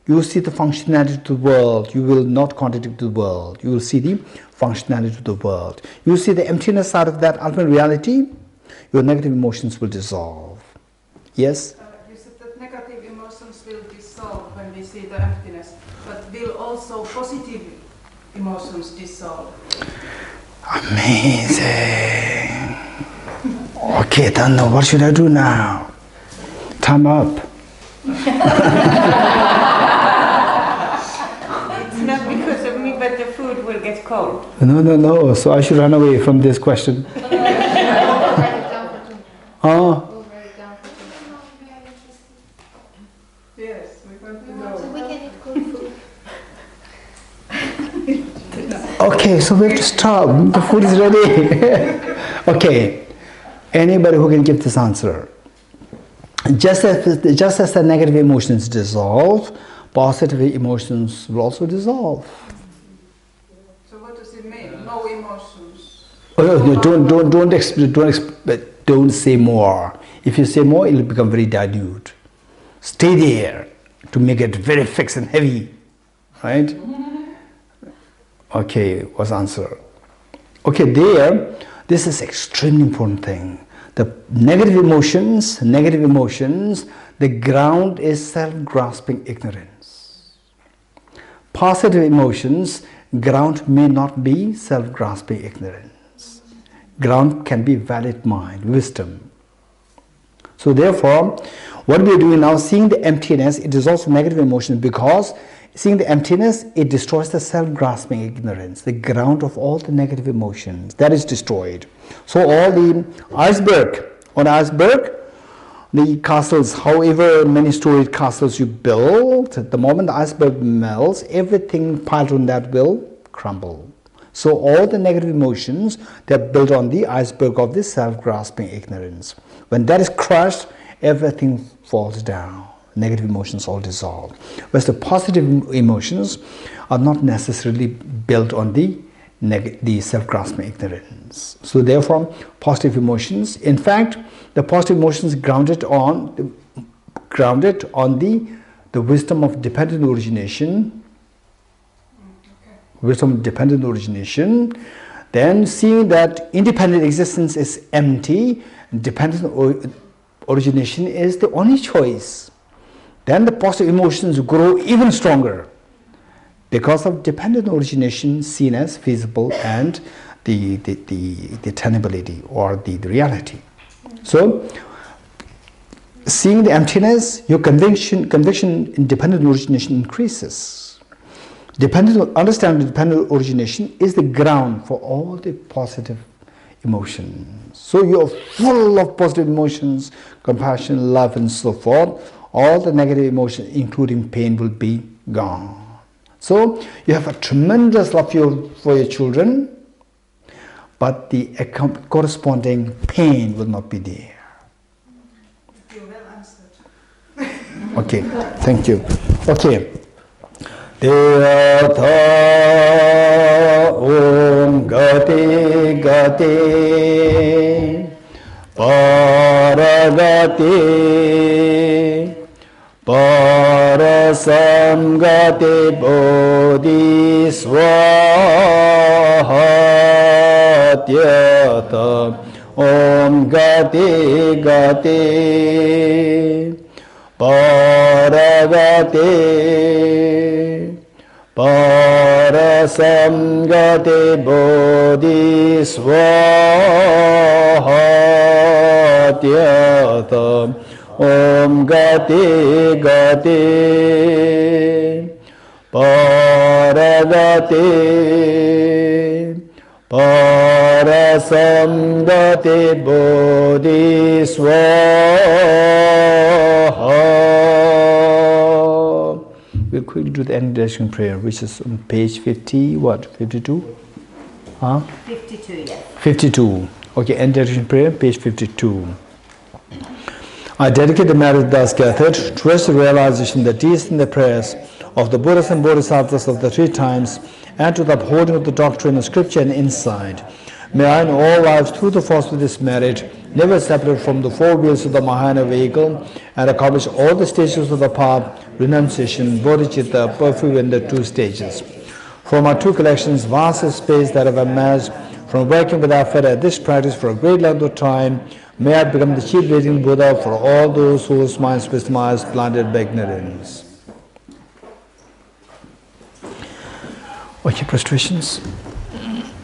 Speaker 1: you see the functionality of the world. You will not contradict the world. You will see the functionality of the world. You see the emptiness side of that ultimate reality, your negative emotions will dissolve. Yes?
Speaker 6: You said that negative emotions will dissolve when we see the emptiness, but will also positive emotions dissolve?
Speaker 1: Amazing. Okay, Tanda, what should I do now? Time up.
Speaker 10: It's not because of me, but the food will get cold.
Speaker 1: No. So I should run away from this question.
Speaker 6: Yes, we want to know.
Speaker 3: So we can eat cold food.
Speaker 1: Okay, so we have to stop. The food is ready. Okay. Anybody who can give this answer? Just as the negative emotions dissolve, positive emotions will also dissolve.
Speaker 6: So what does it mean? No emotions?
Speaker 1: Don't say more. If you say more, it will become very dilute. Stay there to make it very fixed and heavy. Right? Okay, what's the answer? Okay, this is extremely important thing. The negative emotions, the ground is self-grasping ignorance. Positive emotions, ground may not be self-grasping ignorance. Ground can be valid mind, wisdom. So therefore, what we are doing now, seeing the emptiness, it is also negative emotion, because seeing the emptiness, it destroys the self-grasping ignorance, the ground of all the negative emotions. That is destroyed. So all the on iceberg, the castles, however many storied castles you build, the moment the iceberg melts, everything piled on that will crumble. So all the negative emotions, they are built on the iceberg of this self-grasping ignorance. When that is crushed, everything falls down. Negative emotions all dissolve. Whereas the positive emotions are not necessarily built on the self-grasping ignorance. So therefore, positive emotions, in fact, the positive emotions grounded on the wisdom of dependent origination, then seeing that independent existence is empty, dependent origination is the only choice. Then the positive emotions grow even stronger because of dependent origination seen as feasible and the tenability or the reality. So, seeing the emptiness, your conviction in dependent origination increases. Understanding dependent origination is the ground for all the positive emotions. So you are full of positive emotions, compassion, love, and so forth. All the negative emotions, including pain, will be gone. So you have a tremendous love for your children, but the corresponding pain will not be there.
Speaker 6: You're well answered.
Speaker 1: Okay, thank you. Okay. Om gati gati paragati parasamgati bodhisvahatyata om gati gati paragati parasamgati bodhisvahatyata om gati gati paragati parasamgati bodhisvaha. We'll quickly do the end direction prayer, which is on page 50, what, 52? Huh?
Speaker 11: 52, yes.
Speaker 1: 52. Okay, end direction prayer, page 52. I dedicate the merit thus gathered towards the realization that these in the prayers of the Buddhas and Bodhisattvas of the 3 times and to the upholding of the doctrine of scripture and insight. May I in all lives, through the force of this merit, never separate from the 4 wheels of the Mahayana vehicle and accomplish all the stages of the path, renunciation, bodhicitta, perfect in the 2 stages. From our 2 collections, vast space that have emerged from working with effort at this practice for a great length of time, may I become the chief leading Buddha for all those whose minds wisdom is blinded by ignorance. Okay, prostrations.